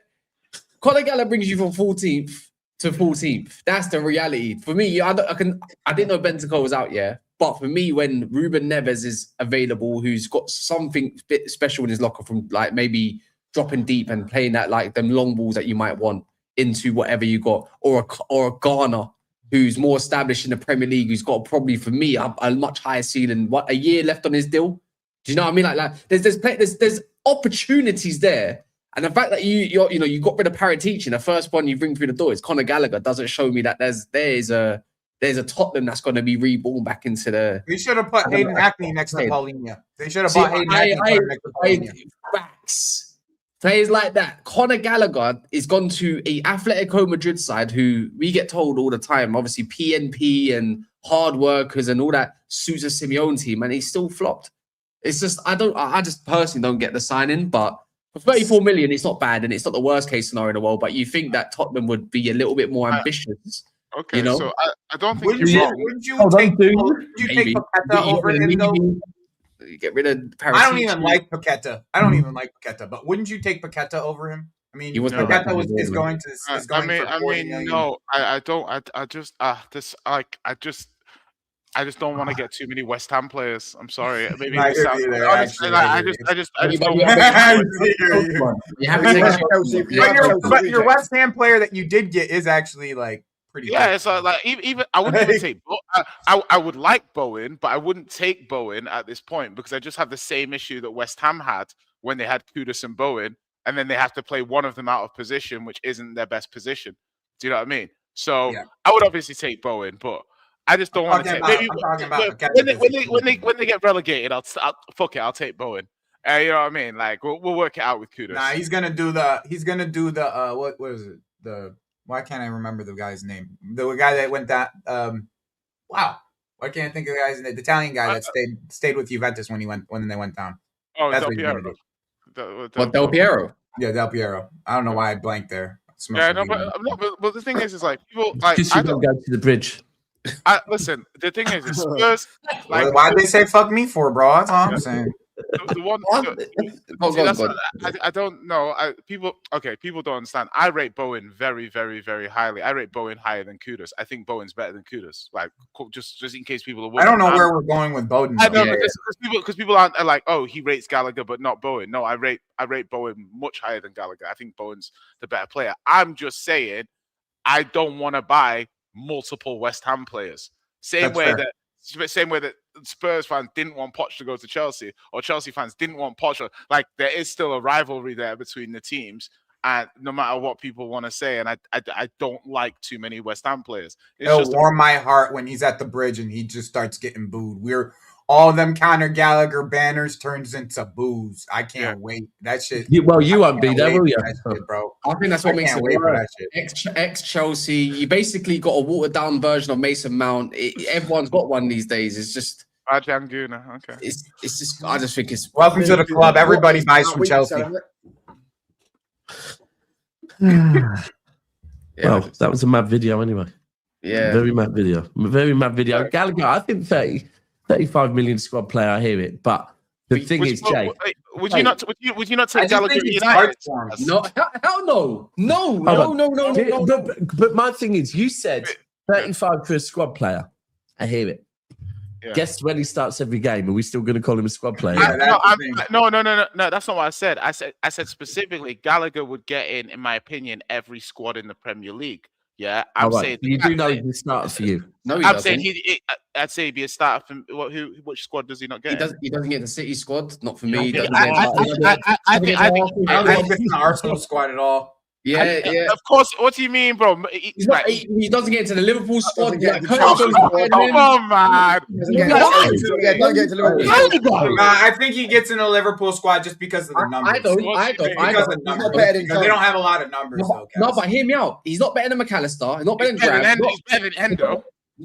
Speaker 8: Conor Gallagher brings you from 14th to 14th. That's the reality. For me, I didn't know Bentancur was out, but for me, when Ruben Neves is available, who's got something bit special in his locker from like maybe dropping deep and playing that like them long balls that you might want into whatever you got, or a Garner who's more established in the Premier League, who's got probably for me a much higher ceiling. A year left on his deal? Do you know what I mean? Like there's opportunities there. And the fact that you got rid of Paratici, the first one you bring through the door is Conor Gallagher, doesn't show me that there's a Tottenham that's going to be reborn back into the.
Speaker 7: We should have put Hayden Hackney next to Paulinho. They should have bought Hayden Hackney next to Paulinho.
Speaker 8: Facts. Players like that. Conor Gallagher is gone to a Atletico Madrid side who we get told all the time, obviously PNP and hard workers and all that suits a Simeone team, and he's still flopped. It's just I just personally don't get the signing, but. For 34 million, it's not bad, and it's not the worst case scenario in the world. But you think that Tottenham would be a little bit more ambitious
Speaker 6: Okay,
Speaker 8: you know?
Speaker 6: so I don't think
Speaker 7: Wouldn't
Speaker 6: you're
Speaker 7: you,
Speaker 6: wrong.
Speaker 7: wouldn't you
Speaker 3: Hold on,
Speaker 7: take
Speaker 3: dude.
Speaker 7: Paqueta over him though?
Speaker 8: You get rid of Paratici.
Speaker 7: I don't even like Paqueta. But wouldn't you take Paqueta over him? I mean,
Speaker 8: He was
Speaker 7: Paqueta is going to is going for 40 million.
Speaker 6: No, I don't. I just I just don't want to get too many West Ham players. I'm sorry. Maybe it sounds. Honestly, I just don't want.
Speaker 7: But your West Ham player that you did get is actually like pretty.
Speaker 6: Yeah,
Speaker 7: good.
Speaker 6: it's like even I wouldn't even take. I would like Bowen, but I wouldn't take Bowen at this point because I just have the same issue that West Ham had when they had Kudus and Bowen, and then they have to play one of them out of position, which isn't their best position. Do you know what I mean? So I would obviously take Bowen, but I just don't want to take. Maybe when they get relegated, I'll fuck it. I'll take Bowen. You know what I mean? Like we'll work it out with Kudus.
Speaker 7: Nah, he's gonna do the what is it? Why can't I remember the guy's name? The guy that went that wow. Why can't I think of the guy's name? The Italian guy that stayed with Juventus when they went down.
Speaker 6: Oh,
Speaker 7: that's
Speaker 6: Del Piero.
Speaker 8: Del Piero?
Speaker 7: Yeah, Del Piero. I don't know why I blanked there.
Speaker 6: Yeah, no, but the thing is like people like
Speaker 3: I don't go to the bridge.
Speaker 6: Listen, the thing is Spurs.
Speaker 7: Like, why'd they say fuck me for, bro? That's all I'm saying.
Speaker 6: The one, I don't know. People don't understand. I rate Bowen very, very, very highly. I rate Bowen higher than Kudus. I think Bowen's better than Kudus. Like, just in case people are.
Speaker 7: I don't know where we're going with Bowden.
Speaker 6: I know because people aren't like, oh, he rates Gallagher but not Bowen. No, I rate Bowen much higher than Gallagher. I think Bowen's the better player. I'm just saying, I don't want to buy multiple West Ham players. Same way that Spurs fans didn't want Poch to go to Chelsea, or Chelsea fans didn't want Poch. Like there is still a rivalry there between the teams, and no matter what people want to say, and I don't like too many West Ham players.
Speaker 7: It'll warm my heart when he's at the bridge and he just starts getting booed. All them Conor Gallagher banners turns into boos. I can't wait. That shit.
Speaker 3: You won't be there, will you?
Speaker 7: Shit, bro.
Speaker 8: I think that's what makes it work. Ex-Chelsea, you basically got a watered-down version of Mason Mount. Everyone's got one these days. It's just...
Speaker 6: Ajanguna, okay.
Speaker 8: It's just... I just think it's...
Speaker 7: Welcome to the club. Everybody buys from Chelsea.
Speaker 3: Well, that was a mad video anyway.
Speaker 8: Yeah.
Speaker 3: Very mad video. Gallagher, I think 35 million squad player, I hear it. But the thing is, Jay...
Speaker 6: Would you not take Gallagher United?
Speaker 8: No, hell no. No.
Speaker 3: But my thing is, you said 35 for a squad player. I hear it. Yeah. Guess when he starts every game? Are we still going to call him a squad player?
Speaker 6: No. That's not what I said. I said specifically Gallagher would get in my opinion, every squad in the Premier League. Yeah, I'm saying
Speaker 3: you do know he's a starter for you.
Speaker 8: No,
Speaker 6: I'm saying I'd say he'd be a starter for which squad does he not get?
Speaker 8: He doesn't get the City squad. Not for me.
Speaker 7: I think the Arsenal squad at all.
Speaker 8: Yeah.
Speaker 6: Of course. What do you mean, bro?
Speaker 8: He doesn't get into the Liverpool squad.
Speaker 6: Come on, man.
Speaker 7: I think he gets in the Liverpool squad just because of the numbers.
Speaker 8: I don't.
Speaker 7: They don't have a lot of numbers, though.
Speaker 8: No, but hear me out. He's not better than McAllister. He's not better than Graham.
Speaker 6: He's better than Endo.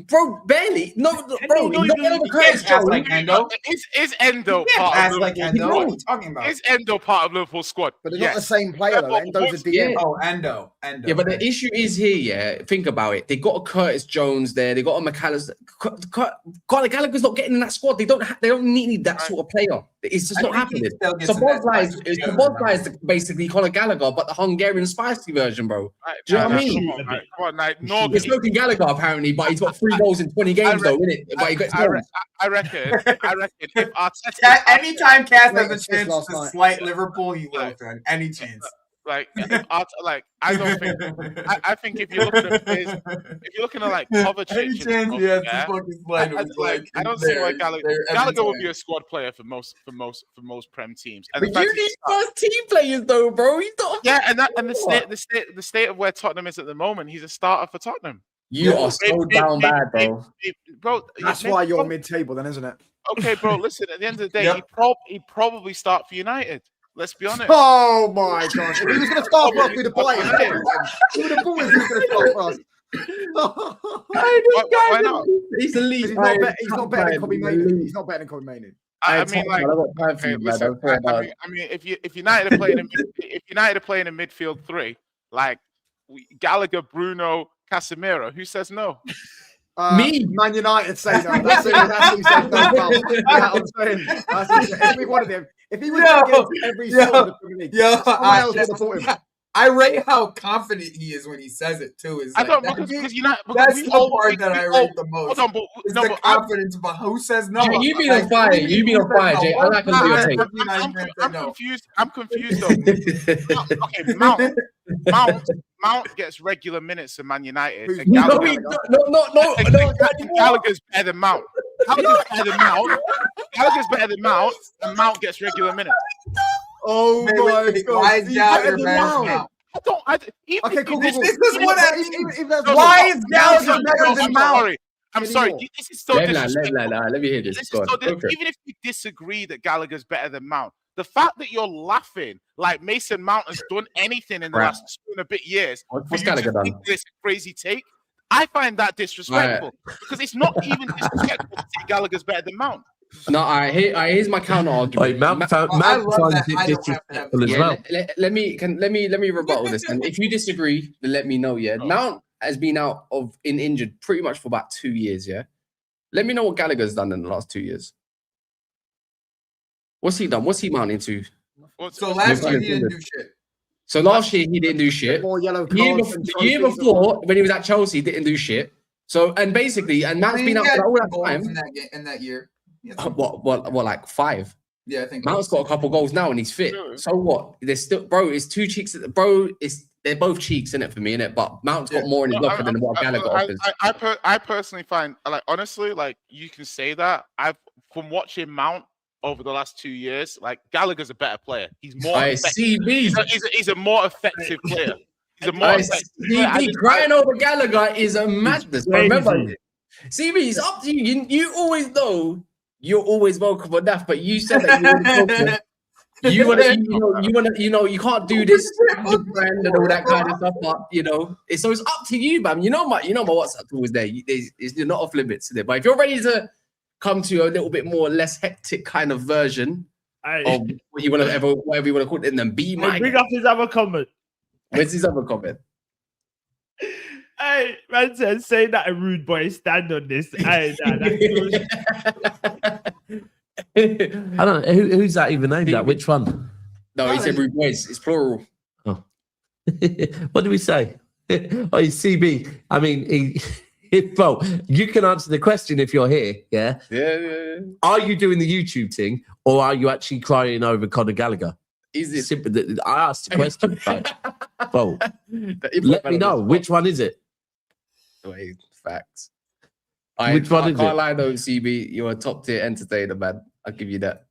Speaker 8: Bro, barely. No, bro. He's not better than Curtis Jones.
Speaker 7: Like Endo.
Speaker 6: Is Endo part of
Speaker 7: like Endo? What are you talking about?
Speaker 6: Is Endo part of Liverpool's squad?
Speaker 5: But they're not the same player, though. Endo's a DM.
Speaker 7: Oh, Endo.
Speaker 8: Yeah, but the issue is here, think about it. They got a Curtis Jones there. They got a McAllister. Conor Gallagher's not getting in that squad. They don't need that sort of player. It's just not happening. Sabozlai is basically Conor Gallagher, but the Hungarian spicy version, bro. Do you know what I mean?
Speaker 6: Come on,
Speaker 8: it's smoking Gallagher, apparently, but he's got 3 goals in 20 games, though, isn't it? But he gets
Speaker 6: I reckon if Arteta...
Speaker 7: Anytime Cass has a chance to slight Liverpool, he will, man. Any chance.
Speaker 6: I don't think. I think if you're looking at players, if you're looking at like Kovacic, I don't see why Gallagher would be a squad player for most Prem teams. And
Speaker 8: but you need first team players, though, bro. He's not.
Speaker 6: Yeah, and the state of where Tottenham is at the moment, he's a starter for Tottenham.
Speaker 8: You are so down bad,
Speaker 6: bro.
Speaker 5: That's why you're mid-table, then, isn't it?
Speaker 6: Okay, bro. Listen, at the end of the day, he'd probably start for United. Let's be honest.
Speaker 5: Oh my gosh! If he was going to start for us, we'd have played. Who would have thought he was going to start for us?
Speaker 6: Why not?
Speaker 8: He's elite.
Speaker 5: He's not better than Kobe Mainoo. He's not better than Kobe Mainoo.
Speaker 6: I mean, if United are playing in midfield 3, like Gallagher, Bruno, Casemiro. Who says no?
Speaker 5: Me, Man United say no. That's who said no. Pal. Yeah, I'm saying. If we wanted him, if he was going to get every sort of the Premier League, someone else would have bought him.
Speaker 7: I rate how confident he is when he says it too. Is like,
Speaker 6: because United.
Speaker 7: That's the part that I rate the most.
Speaker 6: Hold on,
Speaker 7: the confidence about who says no.
Speaker 8: You been on fire. You been on fire, Jay. I like how you
Speaker 6: I'm confused. I'm confused though. Okay, Mount gets regular minutes in Man United. And Gallagher's better than Mount. Gallagher's better than Mount, and Mount gets regular minutes.
Speaker 5: Oh my God!
Speaker 7: Why is Gallagher better?
Speaker 5: Okay, cool.
Speaker 7: This is what I mean. Why is Gallagher better than Mount?
Speaker 6: I'm sorry. This is so disrespectful.
Speaker 8: Let me hear this.
Speaker 6: Even if you disagree that Gallagher's better than Mount, the fact that you're laughing like Mason Mount has done anything in the last 2 and a bit years for you to think this crazy take, I find that disrespectful because it's not even disrespectful to say Gallagher's better than Mount.
Speaker 8: No, here's my counter argument.
Speaker 3: Mount finds it disrespectful as well.
Speaker 8: Let me rebuttal this. And if you disagree, then let me know. Yeah, Mount has been out in injured pretty much for about 2 years. Yeah, let me know what Gallagher's done in the last 2 years. What's he done? What's he mounting to?
Speaker 7: So last year he didn't do shit.
Speaker 8: So last year he didn't do shit. The year before, when he was at Chelsea, he didn't do shit. So and Mount's been out for all that time
Speaker 7: in that year.
Speaker 8: What, like 5?
Speaker 7: Yeah, I think
Speaker 8: Mount's got a couple goals now and he's fit. Sure. So what? There's still, bro. It's 2 cheeks. They're both cheeks in it for me, innit? But Mount's got more in his locker than what Gallagher offers.
Speaker 6: I personally find, like, honestly, like, you can say that. From watching Mount over the last 2 years, like, Gallagher's a better player. He's more effective. He's a more effective player. He's a more effective player.
Speaker 8: Crying over Gallagher is a madness. Remember, CB, it's up to you. You always know you're always welcome for that, but you said that you want to, you can't do this brand and all that kind of stuff. But so it's up to you, man. You know my WhatsApp tool is there. You're not off limits to it. But if you're ready to come to a little bit more less hectic kind of version of what you want to whatever you want to call it, then be my.
Speaker 4: Bring up his other comment.
Speaker 8: Where's his other comment?
Speaker 4: Hey, man said, say that a rude boy, stand on this. Hey,
Speaker 3: I don't know. Who's that even named that? Which one?
Speaker 8: No, he said rude boys. It's plural.
Speaker 3: Oh. What did we say? Oh, he's CB. I mean, bro, you can answer the question if you're here, yeah?
Speaker 8: Yeah.
Speaker 3: Are you doing the YouTube thing or are you actually crying over Conor Gallagher? I asked the question. Bro, let me know. Which one is it?
Speaker 8: Wait, facts.
Speaker 3: Which one is it?
Speaker 8: I can't lie though, CB. You're a top tier entertainer, man. I'll give you that.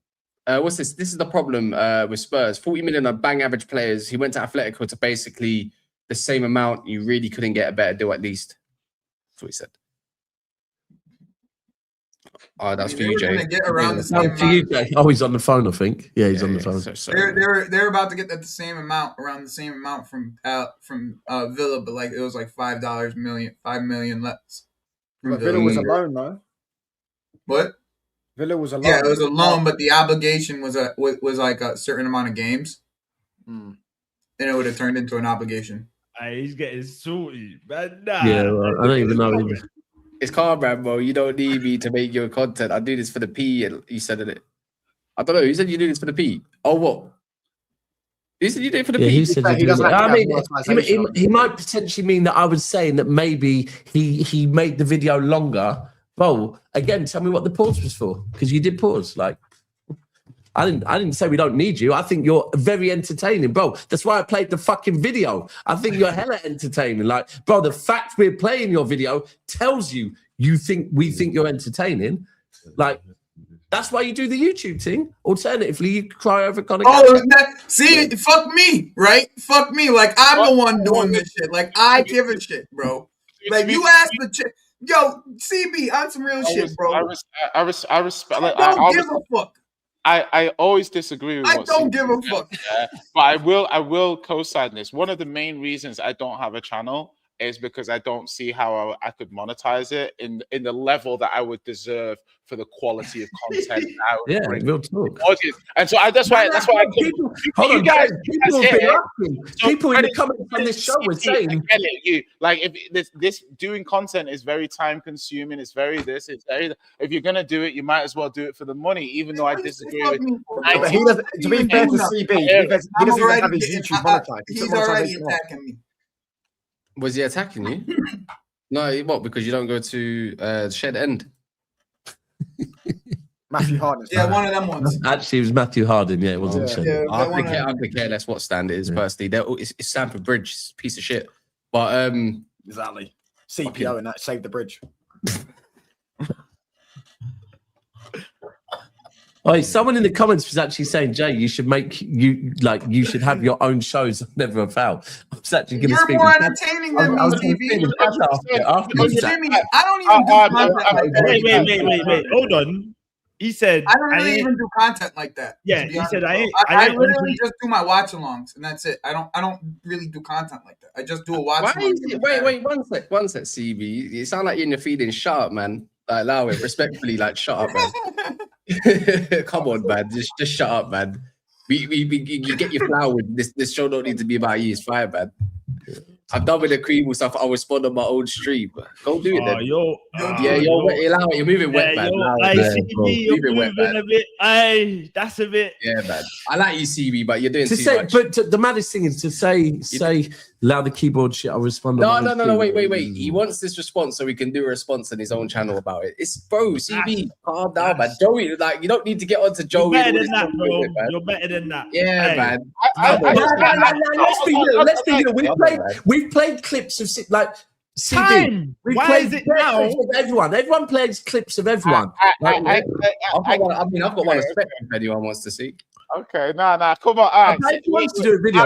Speaker 8: What's this? This is the problem with Spurs. 40 million are bang average players. He went to Atletico to basically the same amount. You really couldn't get a better deal at least. That's what he said. Oh, that's for you, Jay.
Speaker 7: Get around the same
Speaker 3: for you, Jay. Oh, he's on the phone, I think. Yeah, he's on the phone.
Speaker 7: They're about to get the same amount, around the same amount from Villa, but like it was like $5 million less.
Speaker 5: But Villa was a loan, though.
Speaker 7: What?
Speaker 5: Villa was a loan.
Speaker 7: Yeah, it was a loan, but the obligation was like a certain amount of games, and it would have turned into an obligation.
Speaker 4: He's getting salty, man. Nah.
Speaker 3: Yeah, well, I don't even know either.
Speaker 8: It's calm, man, bro. You don't need me to make your content. I do this for the P. And you said it. I don't know. You said you do this for the P. Oh, what? You said you do it for the P.
Speaker 3: He said he doesn't. I mean, he might potentially mean that I was saying that maybe he made the video longer. Bro, again, tell me what the pause was for, because you did pause. Like, I didn't say we don't need you. I think you're very entertaining, bro. That's why I played the fucking video. I think you're hella entertaining. Like, bro, the fact we're playing your video tells we think you're entertaining. Like, that's why you do the YouTube thing. Alternatively, you cry over Conor.
Speaker 7: See, fuck me, right? Fuck me. Like, I'm the one doing this shit. Like, I give a shit, bro. Like, you asked the chick. Yo, CB, on some real shit, bro.
Speaker 6: I respect. Like,
Speaker 7: I don't give a fuck.
Speaker 6: I always disagree with.
Speaker 7: I don't give a fuck.
Speaker 6: But I will co-sign this. One of the main reasons I don't have a channel is because I don't see how I could monetize it in the level that I would deserve for the quality of content.
Speaker 3: Real talk.
Speaker 6: And so that's why
Speaker 3: people in the comments on this show were saying,
Speaker 6: if this doing content is very time consuming, it's very if you're gonna do it, you might as well do it for the money, even though I disagree with.
Speaker 5: But he doesn't. To be fair to CB, he doesn't even have his YouTube monetized.
Speaker 7: He's already attacking me.
Speaker 8: Was he attacking you? No, what? Because you don't go to Shed End.
Speaker 5: Matthew Harden.
Speaker 7: Yeah, one of them ones.
Speaker 3: Actually, it was Matthew Harden. Yeah, it wasn't Shed.
Speaker 8: Yeah, I could care less what stand it is. Personally, it's Stamford Bridge, it's a piece of shit. But
Speaker 5: exactly. CPO and that saved the bridge.
Speaker 3: Oh, someone in the comments was actually saying, Jay, you should you should have your own shows. Never a foul. I was actually going to speak.
Speaker 7: You're more entertaining than me, TV. Jimmy, I don't even do content like that.
Speaker 4: Wait. Hold on. He said,
Speaker 7: I don't really even do content like that.
Speaker 4: Yeah, he said, I
Speaker 7: literally just do my watch-alongs, and that's it. I don't really do content like that. I just do a watch-along.
Speaker 8: Wait, one sec, CB. You sound like you're in your feelings. Shut up, man. Like, allow it respectfully. Like, shut up, man. Come on, man. Just shut up, man. You get your flower. This show don't need to be about you. It's fine, man. I'm done with the cream stuff. I'll respond on my own stream. Go do it then. You're wet. You're moving wet, man.
Speaker 4: You're moving a bit. Aye, that's a bit.
Speaker 8: Yeah, man. I like you, CB, but you're doing too much.
Speaker 3: But the maddest thing is to say allow the keyboard shit. I'll respond.
Speaker 8: No. Wait. He wants this response so he can do a response on his own channel about it. It's CB. Calm down, man. Joey, like you don't need to get onto Joey.
Speaker 4: You're better than that, bro. You're better than that.
Speaker 8: Yeah, man.
Speaker 3: Let's be real. We've played clips of CB.
Speaker 4: Why is it now?
Speaker 3: Everyone plays clips of everyone.
Speaker 8: I've got one respect if anyone wants to see.
Speaker 6: Okay, nah, come on. All right.
Speaker 3: If you want to do a video,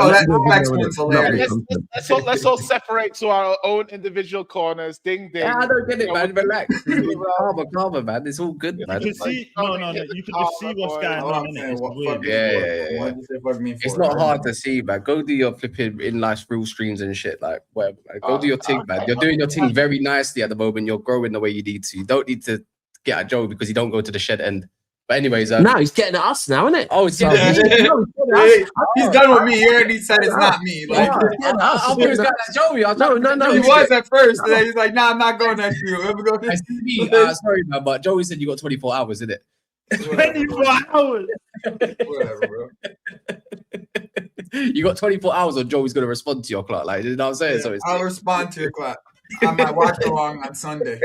Speaker 6: let's all separate to our own individual corners. Ding, ding.
Speaker 8: Yeah, I don't get it, man. Relax. Calm, man. It's all good, man.
Speaker 4: You can see, no. You can just see what's going on.
Speaker 8: Yeah. It's not hard to see, man. Go do your flipping in live real streams and shit, like whatever. Man. Go do your thing, man. You're doing your thing very nicely at the moment. You're growing the way you need to. You don't need to get at Joe because you don't go to the Shed End. But anyways,
Speaker 3: no, he's getting at us now, isn't it?
Speaker 8: Oh, it's
Speaker 7: he's done with me. He already said it's not me. Like,
Speaker 8: I was getting at Joey.
Speaker 7: No. He was at first, and then he's like, "Nah, I'm not going next to you."
Speaker 8: Sorry, man, but Joey said you got 24 hours, isn't it?
Speaker 4: 24 hours.
Speaker 7: Whatever, bro.
Speaker 8: You got 24 hours, or Joey's going to respond to your clock. Like, you know what I'm saying?
Speaker 7: Yeah, I'll respond to your clock. I might watch along on Sunday.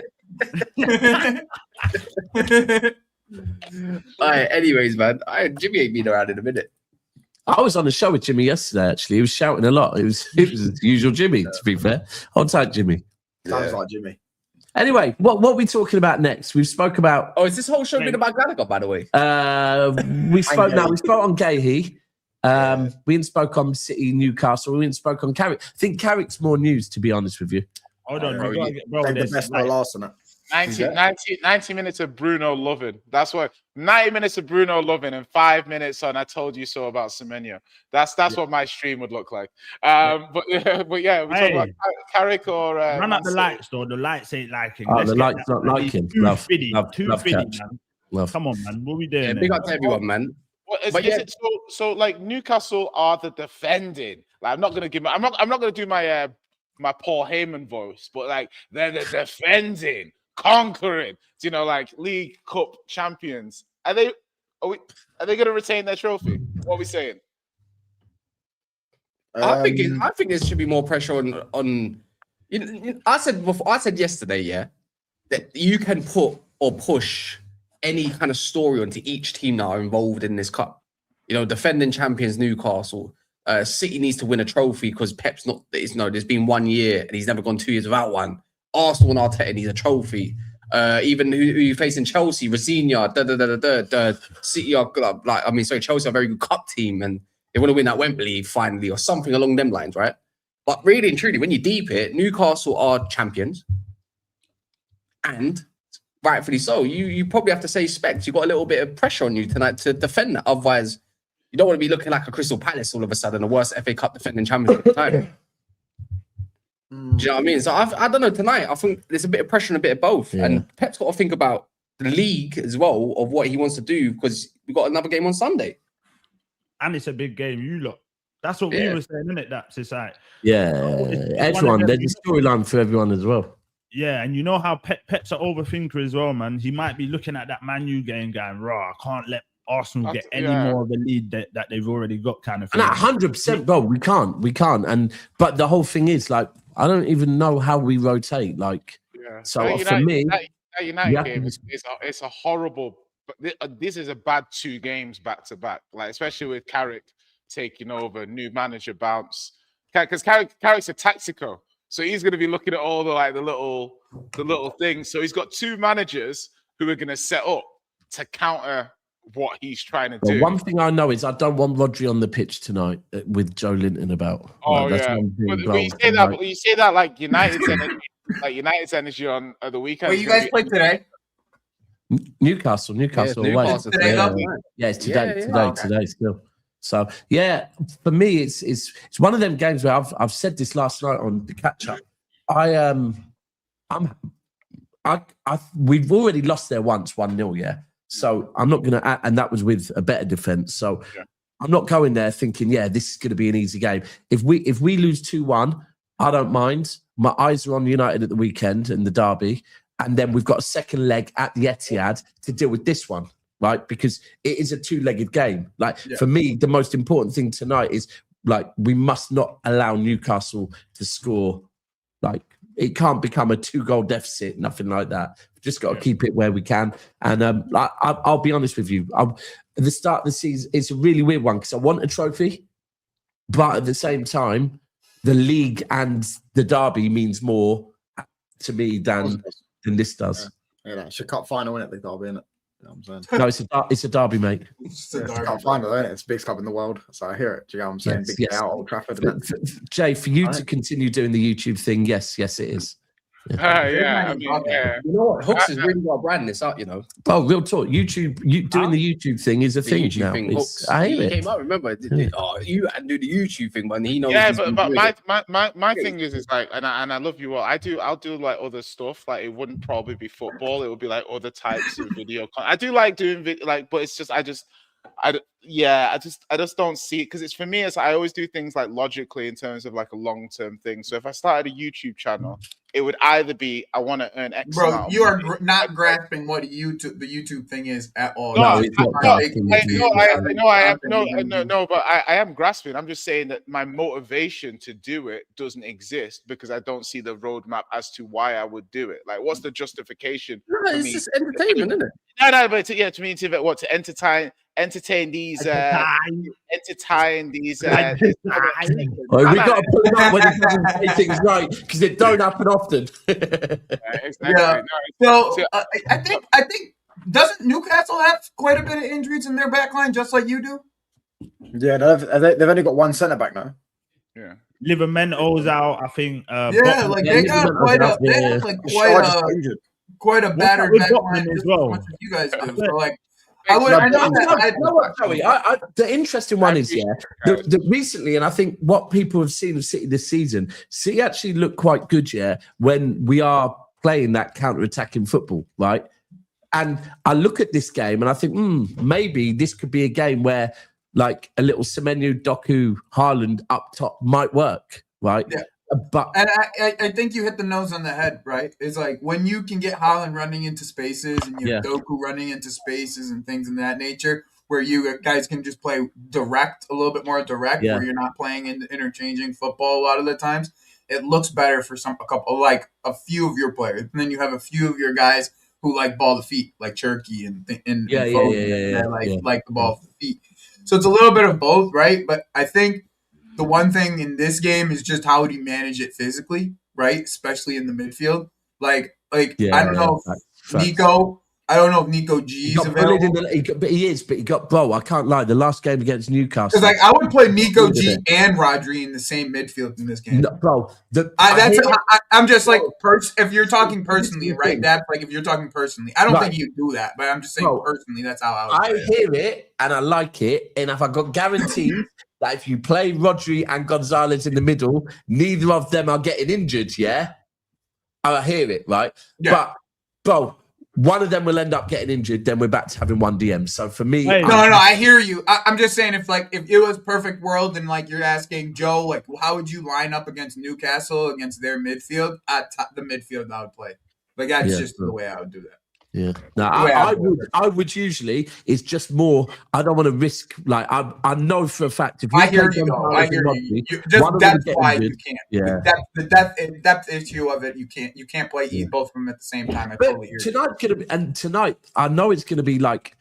Speaker 8: All right, anyways, man, Jimmy ain't been around in a minute.
Speaker 3: I was on the show with Jimmy yesterday. Actually, he was shouting a lot. It was the usual Jimmy. To be fair, hold tight, Jimmy.
Speaker 5: Sounds like Jimmy.
Speaker 3: Anyway, what are we talking about next? We've spoke about.
Speaker 8: Oh, is this whole show been about Gallagher, by the way?
Speaker 3: We spoke on Guehi. We didn't spoke on City, Newcastle. We didn't spoke on Carrick. I think Carrick's more news, to be honest with you.
Speaker 4: Hold on,
Speaker 5: bro. The best no last on it.
Speaker 6: 90 minutes of Bruno loving. That's what 90 minutes of Bruno loving and 5 minutes on I told you so about Semenyo. That's what my stream would look like. But yeah, we talk about Carrick or
Speaker 4: run up the lights though. The lights ain't liking.
Speaker 3: Oh, the lights not liking.
Speaker 4: Too fitty, man. Come on, man. What we doing?
Speaker 8: Yeah, big up to everyone, man.
Speaker 6: So like Newcastle are the defending. Like I'm not gonna do my my Paul Heyman voice, but like they're the defending, conquering, like League Cup champions. Are they going to retain their trophy? What are we saying?
Speaker 8: I think there should be more pressure on. I said yesterday, that you can put or push any kind of story onto each team that are involved in this cup. Defending champions Newcastle. City needs to win a trophy because Pep's not. There's been 1 year and he's never gone 2 years without one. Arsenal and Arteta needs a trophy. Even who you facing Chelsea, Rafinha, City are Chelsea are a very good cup team and they want to win at Wembley finally or something along them lines, right? But really and truly, when you deep it, Newcastle are champions, and rightfully so. You probably have to say Specs. You got a little bit of pressure on you tonight to defend that. Otherwise, you don't want to be looking like a Crystal Palace all of a sudden, the worst FA Cup defending champions at the time. Do you know what I mean? So I don't know. Tonight, I think there's a bit of pressure and a bit of both. Yeah. And Pep's got to think about the league as well of what he wants to do because we've got another game on Sunday.
Speaker 4: And it's a big game, you lot. That's what we were saying, isn't it? That's it's like
Speaker 3: everyone. There's a storyline for everyone as well.
Speaker 4: Yeah, and you know how Pep's an overthinker as well, man. He might be looking at that Man U game going, "Raw, I can't let Arsenal get any more of the lead that they've already got," kind of thing.
Speaker 3: And 100%, bro. We can't. But the whole thing is like, I don't even know how we rotate. Like, so for me,
Speaker 6: that United game it's a horrible. But this is a bad 2 games back to back. Like especially with Carrick taking over, new manager bounce. Because Carrick's a tactical, so he's going to be looking at all the little things. So he's got 2 managers who are going to set up to counter what he's trying to do.
Speaker 3: One thing I know is I don't want Rodri on the pitch tonight with Joe Linton about.
Speaker 6: Oh, that's one thing, but you say that like United's energy on the weekend.
Speaker 7: Wait, you guys play today?
Speaker 3: Newcastle away. Yeah, it's today still. So for me, it's one of them games where I've said this last night on the catch up. We've already lost there once 1-0, yeah. So I'm not gonna, and that was with a better defense. So I'm not going there thinking, this is gonna be an easy game. If we lose 2-1, I don't mind. My eyes are on United at the weekend in the derby. And then we've got a second leg at the Etihad to deal with this one, right? Because it is a 2-legged game. Like for me, the most important thing tonight is like we must not allow Newcastle to score. Like it can't become a 2-goal deficit, nothing like that. We've just got to keep it where we can. And I'll be honest with you. At the start of the season, it's a really weird one because I want a trophy, but at the same time, the league and the derby means more to me than this does.
Speaker 5: It's a cup final, isn't it? The derby, isn't it? You know what I'm
Speaker 3: saying? No, it's a derby, mate.
Speaker 5: It's a cup final, isn't it? It's the biggest club in the world. So I hear it. Do you know what I'm saying? Big day out, Old Trafford.
Speaker 3: Jay, for you to continue doing the YouTube thing, yes, it is.
Speaker 6: I mean,
Speaker 8: You know what? Hooks is really well branding this up, you know.
Speaker 3: Oh, real talk. YouTube, doing the YouTube thing is a thing now. I hear it.
Speaker 8: Came out, remember? You do the YouTube thing, but he knows.
Speaker 6: Yeah, but my thing is like, and I love you all. I'll do like other stuff. Like it wouldn't probably be football. It would be like other types of video. I do like doing video, but it's just I just don't see it because it's for me. It's I always do things like logically in terms of like a long-term thing. So if I started a YouTube channel, it would either be I want to earn X.
Speaker 7: Bro, you are not grasping what the YouTube thing is at all.
Speaker 6: No, but I am grasping. I'm just saying that my motivation to do it doesn't exist because I don't see the roadmap as to why I would do it. Like, what's the justification?
Speaker 8: It's just entertainment, isn't it?
Speaker 6: No, but to entertain these.
Speaker 3: We got to put it up when it doesn't say things right because it don't happen often.
Speaker 6: Exactly.
Speaker 7: So I think doesn't Newcastle have quite a bit of injuries in their backline, just like you do?
Speaker 5: Yeah, they've only got 1 centre back now.
Speaker 6: Yeah,
Speaker 4: Livamento's out. I think.
Speaker 7: They got quite a battered backline as well. As you guys do. So like.
Speaker 3: The interesting one is that recently, and I think what people have seen of City this season, City actually look quite good, when we are playing that counter-attacking football, right? And I look at this game and I think, maybe this could be a game where like a little Semenyo, Doku, Haaland up top might work, right?
Speaker 7: Yeah. And I think you hit the nose on the head, right? It's like when you can get Haaland running into spaces and you have Doku running into spaces and things in that nature, where you guys can just play direct, a little bit more direct, where you're not playing into interchanging football a lot of the times. It looks better for a few of your players, and then you have a few of your guys who like ball to feet, like Cherky and like the ball to feet. So it's a little bit of both, right? But I think. The one thing in this game is just how would he manage it physically, right? Especially in the midfield. I don't know if Nico. I don't know if Nico G is available.
Speaker 3: But he got bro. I can't lie. The last game against Newcastle,
Speaker 7: because I would play Nico G and Rodri in the same midfield in this game.
Speaker 3: No, bro,
Speaker 7: I'm just like if you're talking personally, right? That's like if you're talking personally. I don't think you do that, but I'm just saying personally. That's how I would.
Speaker 3: I hear it and I like it, and if I got guaranteed that if you play Rodri and Gonzalez in the middle, neither of them are getting injured, yeah? I hear it, right?
Speaker 7: Yeah.
Speaker 3: But, bro, one of them will end up getting injured, then we're back to having one DM. So for me...
Speaker 7: No, I hear you. I'm just saying if it was perfect world and like you're asking Joe, like how would you line up against Newcastle, against their midfield? The midfield I would play. Like that's just the way I would do that.
Speaker 3: Yeah. Now I would usually. It's just more. I don't want to risk. Like I know for a fact. If
Speaker 7: I hear you. That's why you can't.
Speaker 3: Yeah.
Speaker 7: The depth issue of it. You can't play both of them at the same time. I totally hear you.
Speaker 3: Tonight I know it's gonna be like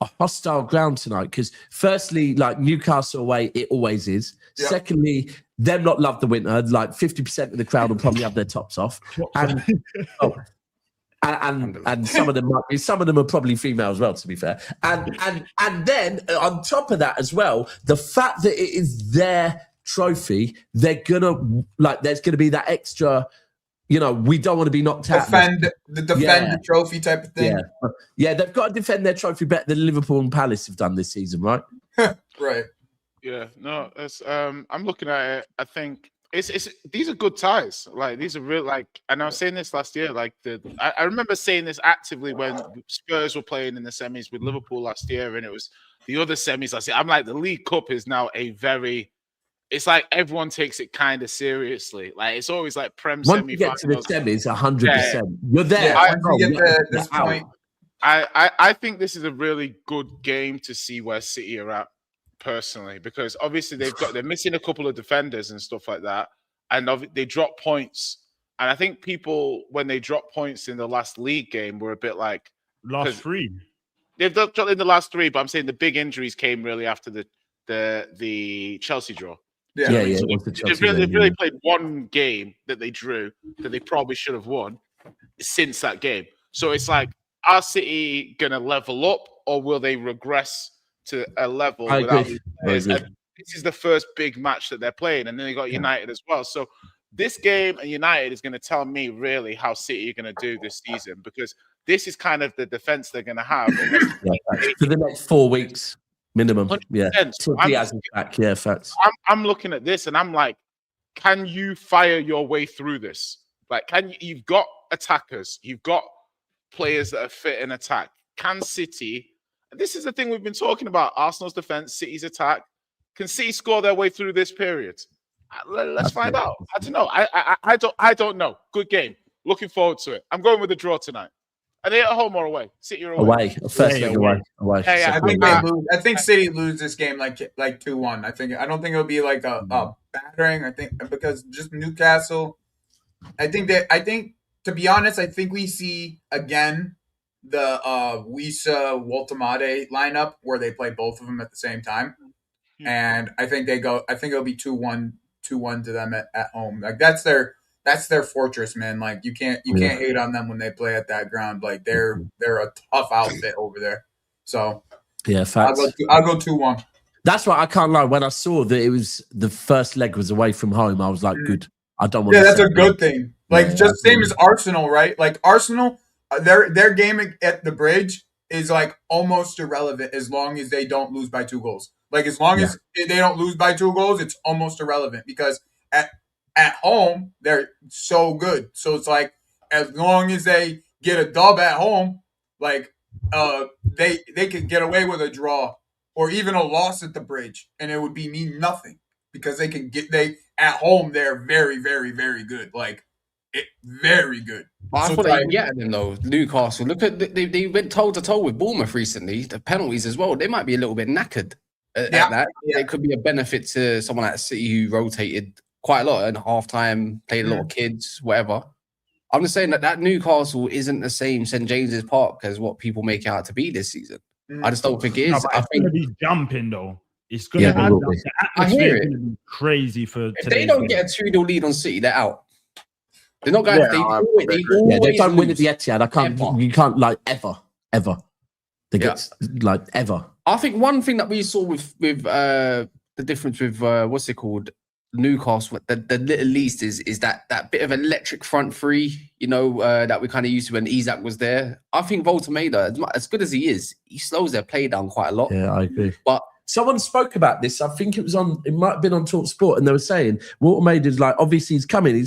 Speaker 3: a hostile ground tonight because firstly, like Newcastle away, it always is. Yep. Secondly, them not love the winter. Like 50% of the crowd will probably have their tops off. And some of them are probably female as well, to be fair. And then on top of that as well, the fact that it is their trophy, there's gonna be that extra, we don't want to be knocked out.
Speaker 7: Defend the trophy type of thing.
Speaker 3: Yeah, they've got to defend their trophy better than Liverpool and Palace have done this season, right?
Speaker 7: Right.
Speaker 6: Yeah, no, it's I'm looking at it. I think these are good ties. Like these are real. Like, and I was saying this last year. Like I remember saying this actively when Spurs were playing in the semis with Liverpool last year, and it was the other semis last year. I'm like, the League Cup is now it's like everyone takes it kind of seriously. Like it's always like Prem
Speaker 3: semi. Once you get to the semis, 100%. You're there.
Speaker 7: This point.
Speaker 6: I think this is a really good game to see where City are at. Personally, because obviously they're missing a couple of defenders and stuff like that, and they drop points. And I think people, when they drop points in the last league game, were a bit like
Speaker 4: last three.
Speaker 6: They've dropped in the last three, but I'm saying the big injuries came really after the Chelsea draw.
Speaker 3: Yeah.
Speaker 6: So they've really played one game that they drew that they probably should have won since that game. So it's like, are City gonna level up or will they regress to a level without these players? This is the first big match that they're playing, and then they got United as well. So this game and United is going to tell me really how City are going to do this season, because this is kind of the defense they're going to have
Speaker 3: for the next 4 weeks minimum.
Speaker 6: 100%.
Speaker 3: Yeah, so back. Yeah, facts.
Speaker 6: I'm looking at this and I'm like, can you fire your way through this? Like, you've got attackers, you've got players that are fit in attack. Can City? This is the thing we've been talking about: Arsenal's defense, City's attack. Can City score their way through this period? Let's find out. I don't know. I don't know. Good game. Looking forward to it. I'm going with a draw tonight. Are they at home or away? City or away?
Speaker 3: First leg away.
Speaker 7: Yeah, I think City lose this game like 2-1. I don't think it'll be like a battering. I think because just Newcastle. I think to be honest, I think we see again the Wisa Woltemade lineup where they play both of them at the same time, and I think it'll be 2-1 to them at home. Like that's their fortress, man. Like you can't hate on them when they play at that ground. Like they're a tough outfit over there. So
Speaker 3: yeah, facts.
Speaker 7: I'll go 2-1.
Speaker 3: That's why I can't lie. When I saw that it was the first leg was away from home, I was like, good. I don't want.
Speaker 7: Yeah, that's a good thing. Like just same as Arsenal, right? Like Arsenal. Their game at the Bridge is like almost irrelevant as long as they don't lose by 2 goals. Like as long as they don't lose by 2 goals, it's almost irrelevant because at home they're so good. So it's like as long as they get a dub at home, like they could get away with a draw or even a loss at the Bridge, and it would mean nothing because at home they're very, very, very good. Like very good.
Speaker 8: I thought they get them though. Newcastle. Look at they went toe to toe with Bournemouth recently. The penalties as well. They might be a little bit knackered at that. Yeah. It could be a benefit to someone like City who rotated quite a lot at halftime, played a lot of kids, whatever. I'm just saying that Newcastle isn't the same St James's Park as what people make it out to be this season. I just don't think it is.
Speaker 4: I think it's jumping though. It's going to be. The atmosphere is going to be crazy for.
Speaker 8: If they don't get a 2-0 lead on City, they're out. They're not going.
Speaker 3: They don't win at the Etihad. You can't like ever. They get like ever.
Speaker 8: I think one thing that we saw with the difference with what's it called, Newcastle, the little least is that bit of electric front three, that we kind of used to when HIJACK was there. I think Woltemade, as good as he is, he slows their play down quite a lot.
Speaker 3: Yeah, I agree.
Speaker 8: But
Speaker 3: someone spoke about this. I think it might have been on Talk Sport, and they were saying Watermaid is like, obviously he's coming.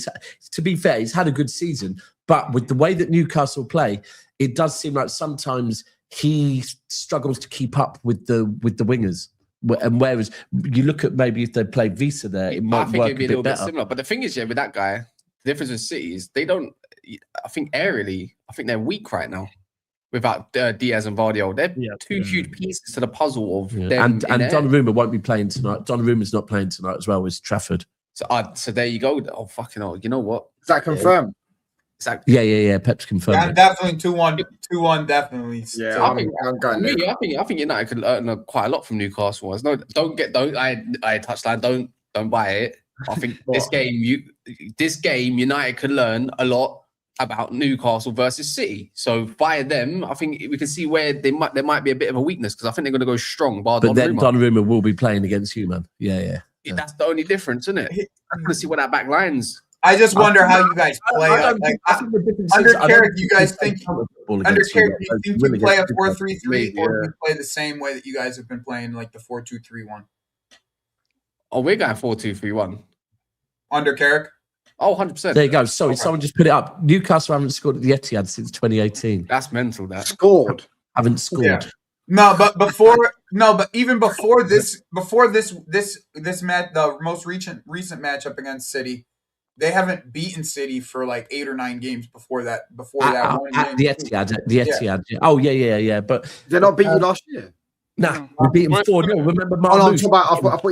Speaker 3: To be fair, he's had a good season, but with the way that Newcastle play, it does seem like sometimes he struggles to keep up with the wingers. And whereas you look at maybe if they played Visa there, it might work a little bit similar.
Speaker 8: But the thing is, with that guy, the difference with City is they don't. I think aerially, I think they're weak right now. Without Diaz and Vardy, they're two huge pieces to the puzzle of them. And
Speaker 3: Donnarumma won't be playing tonight. Donnarumma's not playing tonight as well. With Trafford.
Speaker 8: So there you go. Oh fucking hell! You know what?
Speaker 5: Is that confirmed?
Speaker 8: Exactly.
Speaker 3: Yeah. Pep's confirmed.
Speaker 7: Yeah, definitely 2-1, definitely.
Speaker 5: Yeah,
Speaker 8: I think United could learn quite a lot from Newcastle. I touchline. Don't buy it. I think this game, United could learn a lot about Newcastle versus City. So via them, I think we can see where there might be a bit of a weakness because I think they're going to go strong. But
Speaker 3: then Donnarumma will be playing against you, man. Yeah.
Speaker 8: That's the only difference, isn't it? I'm going to see what that back line's.
Speaker 7: I just wonder how you guys play. Under Carrick, you guys think under Carrick, do you think you play a 4-3-3 or do you play the same way that you guys have been playing, like the 4-2-3-1?
Speaker 8: Oh, we're going 4-2-3-1.
Speaker 7: Under Carrick?
Speaker 8: Oh, 100%.
Speaker 3: There you go. Sorry, someone just put it up. Newcastle haven't scored at the Etihad since 2018.
Speaker 8: That's mental. That
Speaker 3: haven't scored.
Speaker 7: Yeah. But even before this match, the most recent matchup against City, they haven't beaten City for like 8 or 9 games before that. One game.
Speaker 3: The Etihad. Yeah. Oh yeah. But
Speaker 5: they're not beat you last year.
Speaker 3: Nah, we beat them 4-0. Remember,
Speaker 5: I thought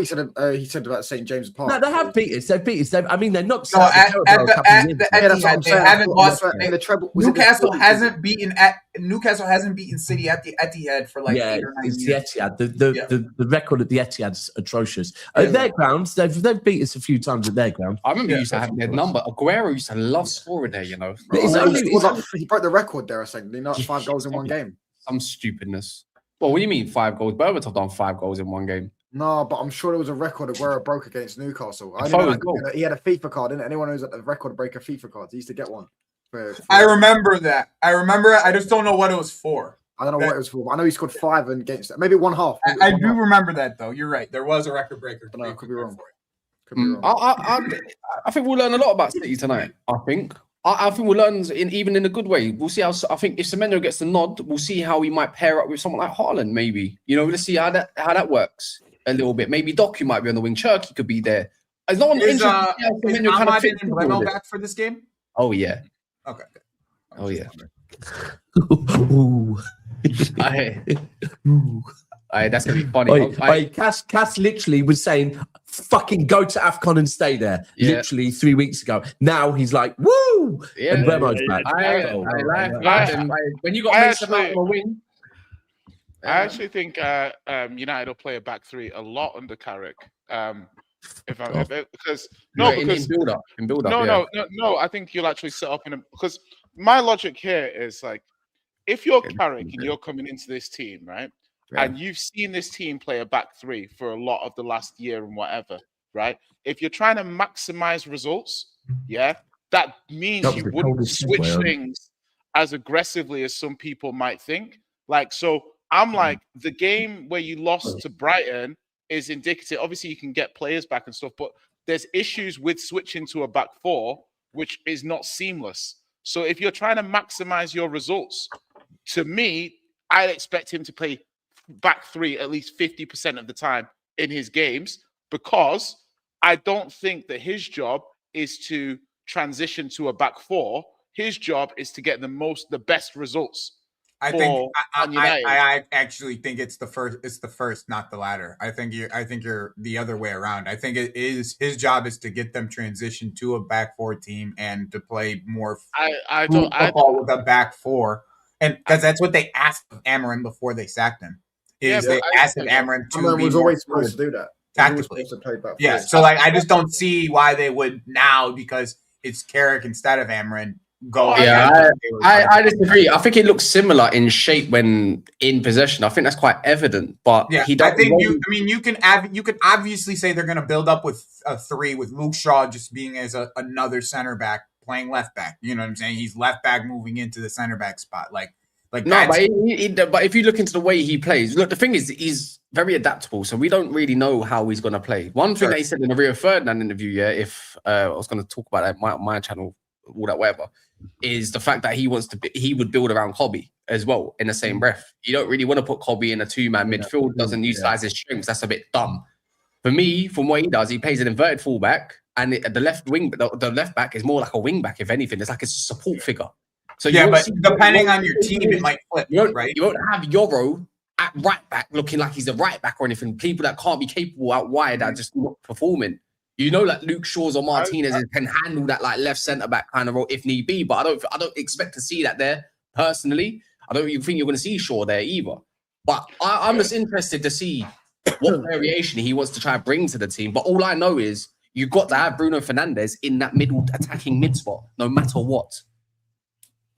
Speaker 5: he said about St James's Park.
Speaker 3: No, they have beat us. They've beat us. I mean, they're not.
Speaker 7: At the Etihad, they haven't lost. Newcastle hasn't beaten City at the Etihad for like 8 or 9 years.
Speaker 3: It's the Etihad. The record at the Etihad's atrocious. At their grounds, they've beat us a few times at their ground.
Speaker 8: I remember you used to have their number. Aguero used to love scoring there. You know,
Speaker 5: he broke the record there. I think not 5 goals in one game.
Speaker 8: Some stupidness. Well, what do you mean 5 goals? Berbatov have done 5 goals in one game.
Speaker 5: No, but I'm sure there was a record of where it broke against Newcastle. He had a FIFA card, didn't anyone who's at the record breaker FIFA cards? He used to get one.
Speaker 7: I remember that. I just don't know what it was for.
Speaker 5: I don't know what it was for. I know he scored 5 against it. Maybe 1/2.
Speaker 7: I do remember that though. You're right. There was a record breaker.
Speaker 5: No, I could be wrong.
Speaker 8: I think we'll learn a lot about City tonight. I think we'll learn even in a good way. We'll see how. I think if Semenyo gets the nod, we'll see how he might pair up with someone like Haaland. Maybe let's see how that works a little bit. Maybe Doku might be on the wing. Cherky could be there. As long as
Speaker 7: Semenyo kind of fits Bueno back for this game.
Speaker 8: Oh yeah.
Speaker 7: Okay.
Speaker 8: Oh yeah. That's gonna be funny.
Speaker 3: Cass literally was saying, "Fucking go to AFCON and stay there." Yeah. Literally 3 weeks ago. Now he's like, "Woo!"
Speaker 8: Yeah,
Speaker 3: and Bremo's back.
Speaker 8: When you got Mason Mount on a wing.
Speaker 6: I actually think United will play a back 3 a lot under Carrick. In
Speaker 8: build up.
Speaker 6: No. I think you'll actually set up because my logic here is like, if you're Carrick and you're coming into this team, right? Yeah. And you've seen this team play a back 3 for a lot of the last year and whatever, right? If you're trying to maximize results, that means you wouldn't switch things as aggressively as some people might think. Like, so I'm like, the game where you lost to Brighton is indicative. Obviously, you can get players back and stuff, but there's issues with switching to a back 4, which is not seamless. So if you're trying to maximize your results, to me, I'd expect him to play back 3 at least 50% of the time in his games, because I don't think that his job is to transition to a back 4. His job is to get the best results.
Speaker 7: I actually think it's the first, not the latter. I think you're the other way around. I think it is his job is to get them transitioned to a back 4 team and to play more football with a back 4. And because that's what they asked of Amarin before they sacked him. They asked Amarin to be
Speaker 5: was always supposed to do that
Speaker 7: tactically. So I just don't see why they would now, because it's Carrick instead of Amarin.
Speaker 8: I disagree. I think it looks similar in shape when in possession. I think that's quite evident. But
Speaker 7: you can obviously say they're going to build up with a 3 with Luke Shaw just being as another center back playing left back. You know what I'm saying? He's left back moving into the center back spot. Like,
Speaker 8: Like no, but if you look into the way he plays, look, the thing is, he's very adaptable. So we don't really know how he's going to play. One thing that he said in the Rio Ferdinand interview, if I was going to talk about that my channel, all that whatever, is the fact that he would build around Kobe as well in the same breath. You don't really want to put Kobe in a 2-man midfield, doesn't utilize his strengths. That's a bit dumb. For me, from what he does, he plays an inverted fullback, and the left wing, the left back is more like a wing back, if anything. It's like a support figure. So
Speaker 7: yeah, but depending on your team, it might flip, right?
Speaker 8: You won't have Yoro at right back looking like he's a right back or anything. People that can't be capable out wide are just not performing. You know, like Luke Shaw's or Martinez can handle that like left centre back kind of role if need be. But I don't expect to see that there personally. I don't even think you're going to see Shaw there either. But I'm just interested to see what variation he wants to try and bring to the team. But all I know is you've got to have Bruno Fernandes in that middle attacking mid spot, no matter what.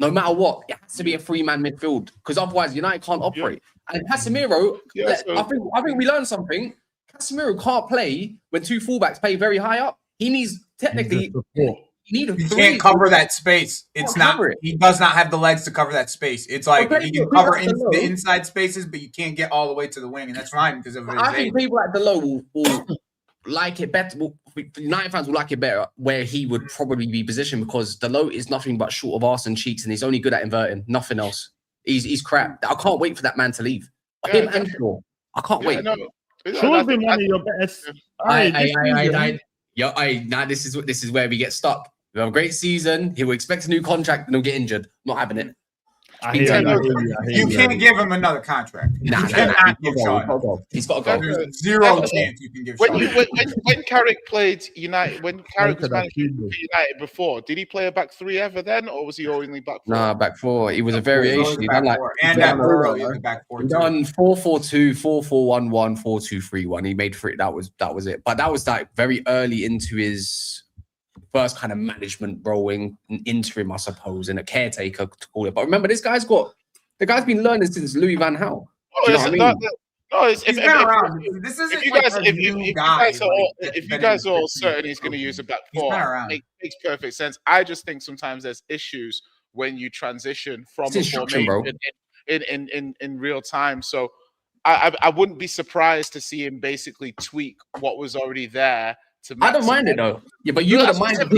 Speaker 8: No matter what, it has to be a 3-man midfield because otherwise United can't operate. And Casemiro, I think we learned something. Casemiro can't play when 2 fullbacks play very high up. He needs technically. He
Speaker 7: can't cover that space. It's not. He does not have the legs to cover that space. It's like he can cover the inside spaces, but you can't get all the way to the wing, and that's fine because of his
Speaker 8: I think people at the low will like it better. United fans will like it better where he would probably be positioned because the low is nothing but short of arse and cheeks, and he's only good at inverting, nothing else. He's crap. I can't wait for that man to leave. Him and Shaw. I can't wait.
Speaker 4: Shaw's been one of your best.
Speaker 8: This is where we get stuck. We have a great season. He will expect a new contract and he'll get injured. Not having it.
Speaker 7: You can't give him another contract.
Speaker 8: He's got to go.
Speaker 7: There's zero chance you can give Shaw.
Speaker 6: When Carrick played United, when Carrick was managing United before, did he play a back 3 ever then, or was he only back 4?
Speaker 8: Nah, back 4. He was a variation. He done
Speaker 7: and that Burrow in the back 4.
Speaker 8: He done 4-4-2, 4-4-1-1, 4-2-3-1. He made 3. That was it. But that was like very early into his first kind of management role in interim, I suppose, and a caretaker to call it. But remember, the guy's been learning since Louis van Gaal.
Speaker 6: If you guys are all certain he's going to use a back 4, it makes perfect sense. I just think sometimes there's issues when you transition from a formation in real time. So I wouldn't be surprised to see him basically tweak what was already there.
Speaker 8: I don't mind it though. Yeah, but you don't mind it.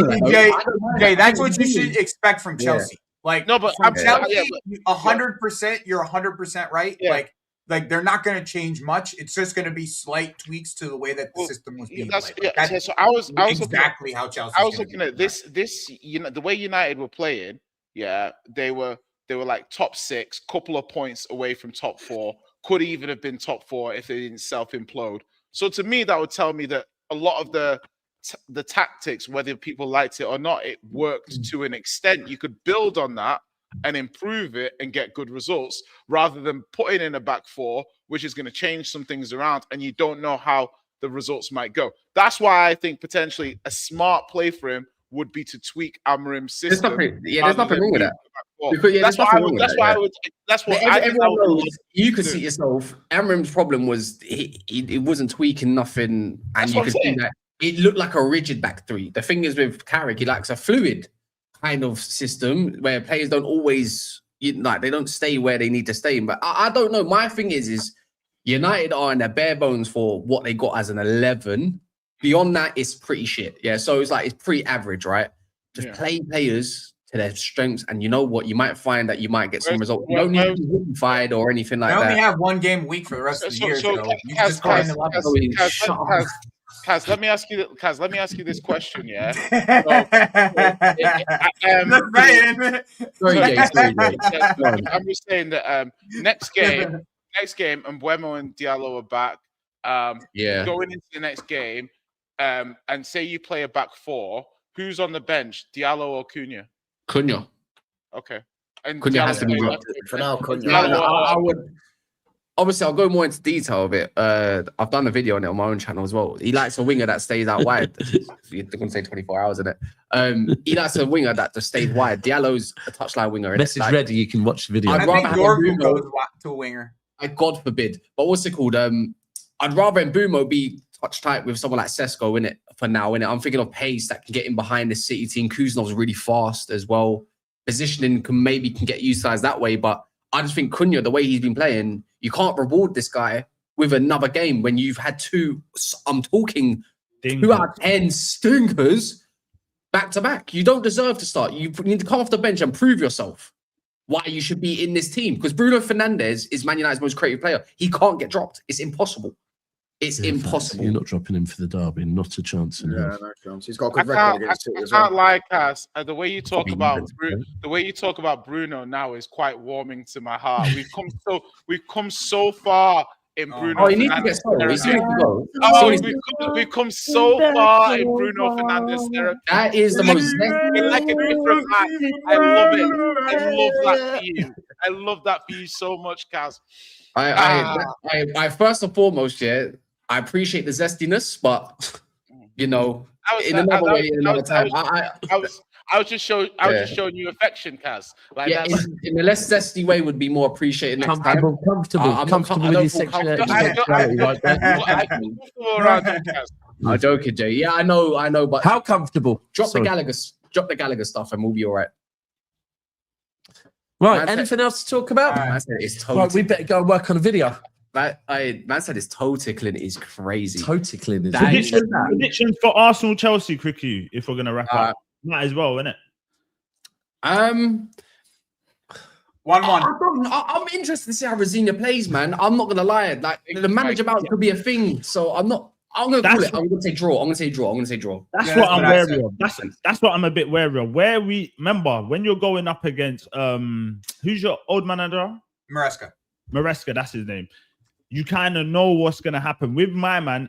Speaker 7: Jay, that's what you should expect from Chelsea. Like,
Speaker 6: no, but
Speaker 7: Chelsea, 100%. You're 100% right. Yeah. Like they're not going to change much. It's just going to be slight tweaks to the way that the system was being played.
Speaker 6: So I was
Speaker 7: exactly how Chelsea.
Speaker 6: I was looking at this. The way United were playing. Yeah, they were like top 6, couple of points away from top 4. Could even have been top 4 if they didn't self-implode. So to me, that would tell me that a lot of the tactics, whether people liked it or not, it worked to an extent. You could build on that and improve it and get good results rather than putting in a back 4, which is going to change some things around and you don't know how the results might go. That's why I think potentially a smart play for him would be to tweak Amorim's system.
Speaker 8: There's nothing wrong with that.
Speaker 6: That's what
Speaker 8: everyone knows. You could see yourself. Amorim's problem was he wasn't tweaking nothing, and you could see that it looked like a rigid back 3. The thing is with Carrick, he likes a fluid kind of system where players don't always they don't stay where they need to stay. But I don't know. My thing is United are in their bare bones for what they got as an 11. Beyond that, it's pretty shit. Yeah, so it's pretty average, right? Just play players to their strengths, and you know what? You might find that you might get some results. You don't need to be unified or anything like that.
Speaker 7: They only have 1 game a week for the rest of the year.
Speaker 6: Kaz, let me ask you this question, yeah? I'm just saying that next game, Mbeumo and Diallo are back. Going into the next game, and say you play a back 4, who's on the bench, Diallo or Cunha?
Speaker 8: Cunha.
Speaker 6: Okay. And
Speaker 8: Cunha has to be
Speaker 5: for now. Cunha.
Speaker 8: I would. Obviously, I'll go more into detail of it. I've done a video on it on my own channel as well. He likes a winger that stays out wide. You're going to say 24 hours, isn't it? He likes a winger that just stays wide. Diallo's a touchline winger.
Speaker 3: Message ready. You can watch the video.
Speaker 7: I think Dorgu goes to a winger.
Speaker 8: God forbid. But what's it called? I'd rather Mbeumo be touch tight with someone like Sesko in it for now. In it, I'm thinking of pace that can get in behind the City team. Kuznov's really fast as well. Positioning can get utilized that way, but I just think Cunha, the way he's been playing, you can't reward this guy with another game when you've had 2. I'm talking 2 out of 10 stinkers back to back. You don't deserve to start. You need to come off the bench and prove yourself why you should be in this team. Because Bruno Fernandes is Man United's most creative player. He can't get dropped. It's impossible. It's impossible.
Speaker 3: You're not dropping him for the derby. Not a chance.
Speaker 5: No chance. He's got a good record against City as well.
Speaker 6: I can't lie, Cass. The way you talk about Bruno now is quite warming to my heart. We've come so far in Bruno.
Speaker 8: Oh, he needs to get sold.
Speaker 6: We've come so far in Bruno Fernandes therapy.
Speaker 8: That is the most
Speaker 6: like a different man. I love it. I love that for you. I love that for you so much, Cass.
Speaker 8: I first and foremost, I appreciate the zestiness, but in another way, in another time,
Speaker 6: I was just showing you affection, Kaz. Like
Speaker 8: in the less zesty way would be more appreciated next time.
Speaker 3: Comfortable with your sexuality like that.
Speaker 8: I'm joking, Jay. Yeah, I know, but
Speaker 3: how comfortable?
Speaker 8: Drop the Gallagher stuff, and we'll be all right.
Speaker 3: Right. Anything else to talk about? Right, we better go and work on a video.
Speaker 8: Man said his toe tickling is crazy.
Speaker 3: Toe tickling is
Speaker 4: predictions for Arsenal Chelsea, quickly, if we're gonna wrap up. Might as well, isn't it?
Speaker 7: 1-1.
Speaker 8: I'm interested to see how Rosina plays, man. I'm not gonna lie. Like the manager bout could be a thing, so I'm not. I'm gonna call it. I'm gonna say draw. I'm gonna say draw.
Speaker 4: That's what I'm wary of. That's what I'm a bit wary of. Where we remember when you're going up against who's your old manager? Maresca, that's his name. You kind of know what's gonna happen with my man.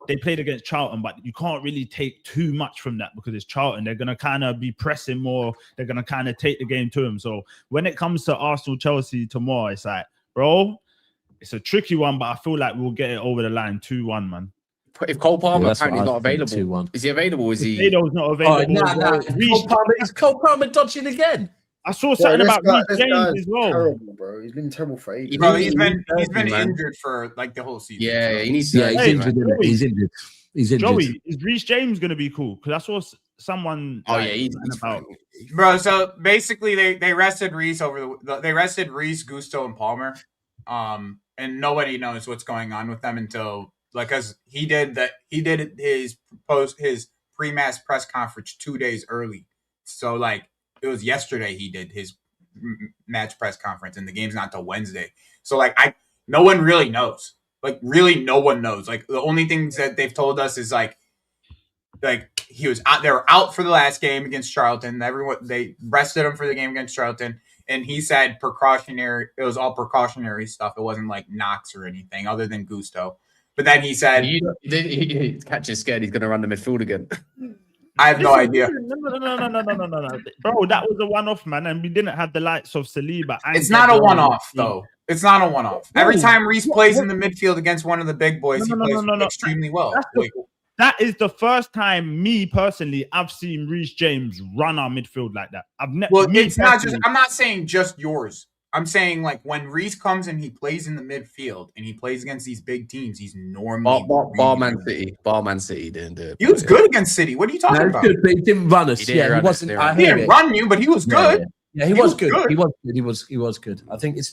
Speaker 4: They played against Charlton, but you can't really take too much from that because it's Charlton. They're gonna kind of be pressing more. They're gonna kind of take the game to him. So when it comes to Arsenal Chelsea tomorrow, it's like, bro, it's a tricky one, but I feel like we'll get it over the line 2-1, man.
Speaker 8: If Cole Palmer apparently not available, is he available? Is he?
Speaker 4: Tado's not available.
Speaker 3: Is Cole Palmer dodging again?
Speaker 4: I saw something about Reece James as well.
Speaker 5: Terrible, bro. He's been terrible for ages.
Speaker 7: Bro, he's been injured for like the whole season.
Speaker 8: Yeah, he needs to.
Speaker 3: He's injured.
Speaker 4: Joey, is Reece James gonna be cool? Because I saw someone.
Speaker 8: He's
Speaker 7: about. Bro, so basically they rested Reece they rested Reece, Gusto, and Palmer, and nobody knows what's going on with them until because he did his pre-match press conference 2 days early, so like. It was yesterday he did his match press conference, and the game's not till Wednesday. So, like, no one really knows. Like, really, no one knows. Like, the only things that they've told us is like he was out. They were out for the last game against Charlton. They rested him for the game against Charlton, and he said precautionary. It was all precautionary stuff. It wasn't like knocks or anything other than Gusto. But then he said,
Speaker 8: "Catch is scared. He's going to run the midfield again."
Speaker 7: I have no idea.
Speaker 4: No. Bro, that was a one-off, man, and we didn't have the likes of Saliba.
Speaker 7: It's not a one-off, though. It's not a one-off. Every time Reece plays in the midfield against one of the big boys, he plays extremely well.
Speaker 4: That is the first time, me personally, I've seen Reece James run our midfield like that.
Speaker 7: It's not just. I'm not saying just yours. I'm saying like when Reece comes and he plays in the midfield and he plays against these big teams, he's normally
Speaker 8: Barman City didn't do it.
Speaker 7: He was good against City. What are you talking about?
Speaker 3: Good, but he didn't run us.
Speaker 7: He didn't run you, but he was good.
Speaker 3: Yeah, he was good. He was good. I think it's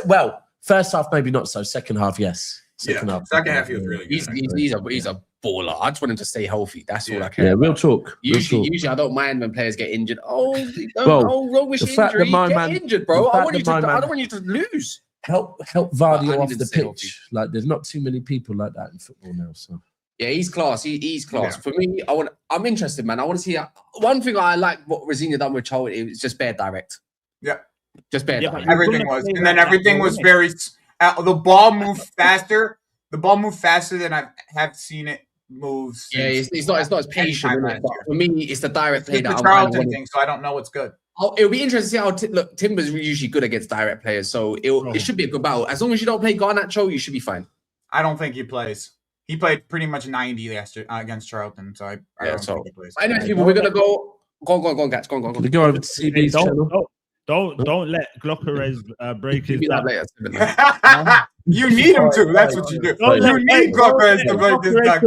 Speaker 3: well, first half maybe not so. Second half, yes. Second half
Speaker 7: he was really good.
Speaker 8: He's a baller. I just want him to stay healthy. That's all I care.
Speaker 3: Yeah, real talk.
Speaker 8: Usually I don't mind when players get injured. Wrong with injury. Get injured, bro. I don't want you to lose.
Speaker 3: Help Vardy off the pitch. Like there's not too many people like that in football now. So
Speaker 8: yeah, he's class. He's class. Yeah. For me, I'm interested, man. I want to see one thing I like what Rosina done with Charlton. It was just bare direct.
Speaker 7: Yeah,
Speaker 8: just bare. Direct.
Speaker 7: Everything was, and then everything was very. The ball moved faster. The ball moved faster than I have seen it move.
Speaker 8: Yeah, it's not as patient. But for me, it's the direct play.
Speaker 7: It's the Charlton thing, so I don't know what's good.
Speaker 8: It'll be interesting to see how Timber's usually good against direct players, so it should be a good battle. As long as you don't play Garnacho, you should be fine.
Speaker 7: I don't think he plays. He played pretty much 90 against Charlton, so I don't think he plays.
Speaker 8: Anyway, people, we're gonna go. Go, Gats. Go.
Speaker 3: We go over to CB's channel.
Speaker 4: Don't let Glockerez break his
Speaker 7: back. You need him to. That's what you do. You need Glockerez to break his back.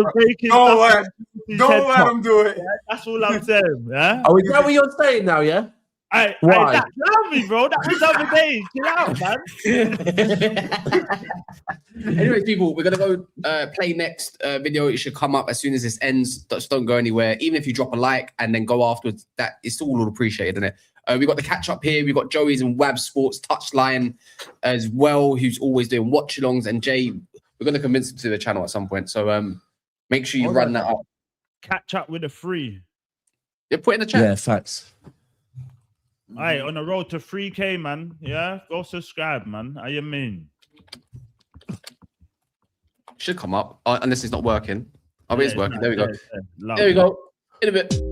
Speaker 7: Don't let him do it.
Speaker 4: That's all I'm saying. Yeah.
Speaker 3: Is that what you're saying now? Yeah.
Speaker 4: That love me, bro. That was the other day. Chill out, man.
Speaker 8: Anyway, people, we're gonna go play next video. It should come up as soon as this ends. Just don't go anywhere. Even if you drop a like and then go afterwards, that is all appreciated, isn't it? We got the catch up here. We got Joey's and Wab Sports Touchline as well, who's always doing watch alongs. And Jay, we're gonna convince him to the channel at some point. So make sure you run that up.
Speaker 4: Catch up with a free.
Speaker 8: Yeah, put in the chat.
Speaker 3: Yeah, facts.
Speaker 4: Hey, on the road to 3K, man. Yeah, go subscribe, man. How you mean?
Speaker 8: Should come up unless it's not working. Oh, it is working. There we go.
Speaker 4: Yeah.
Speaker 8: There we go. In a bit.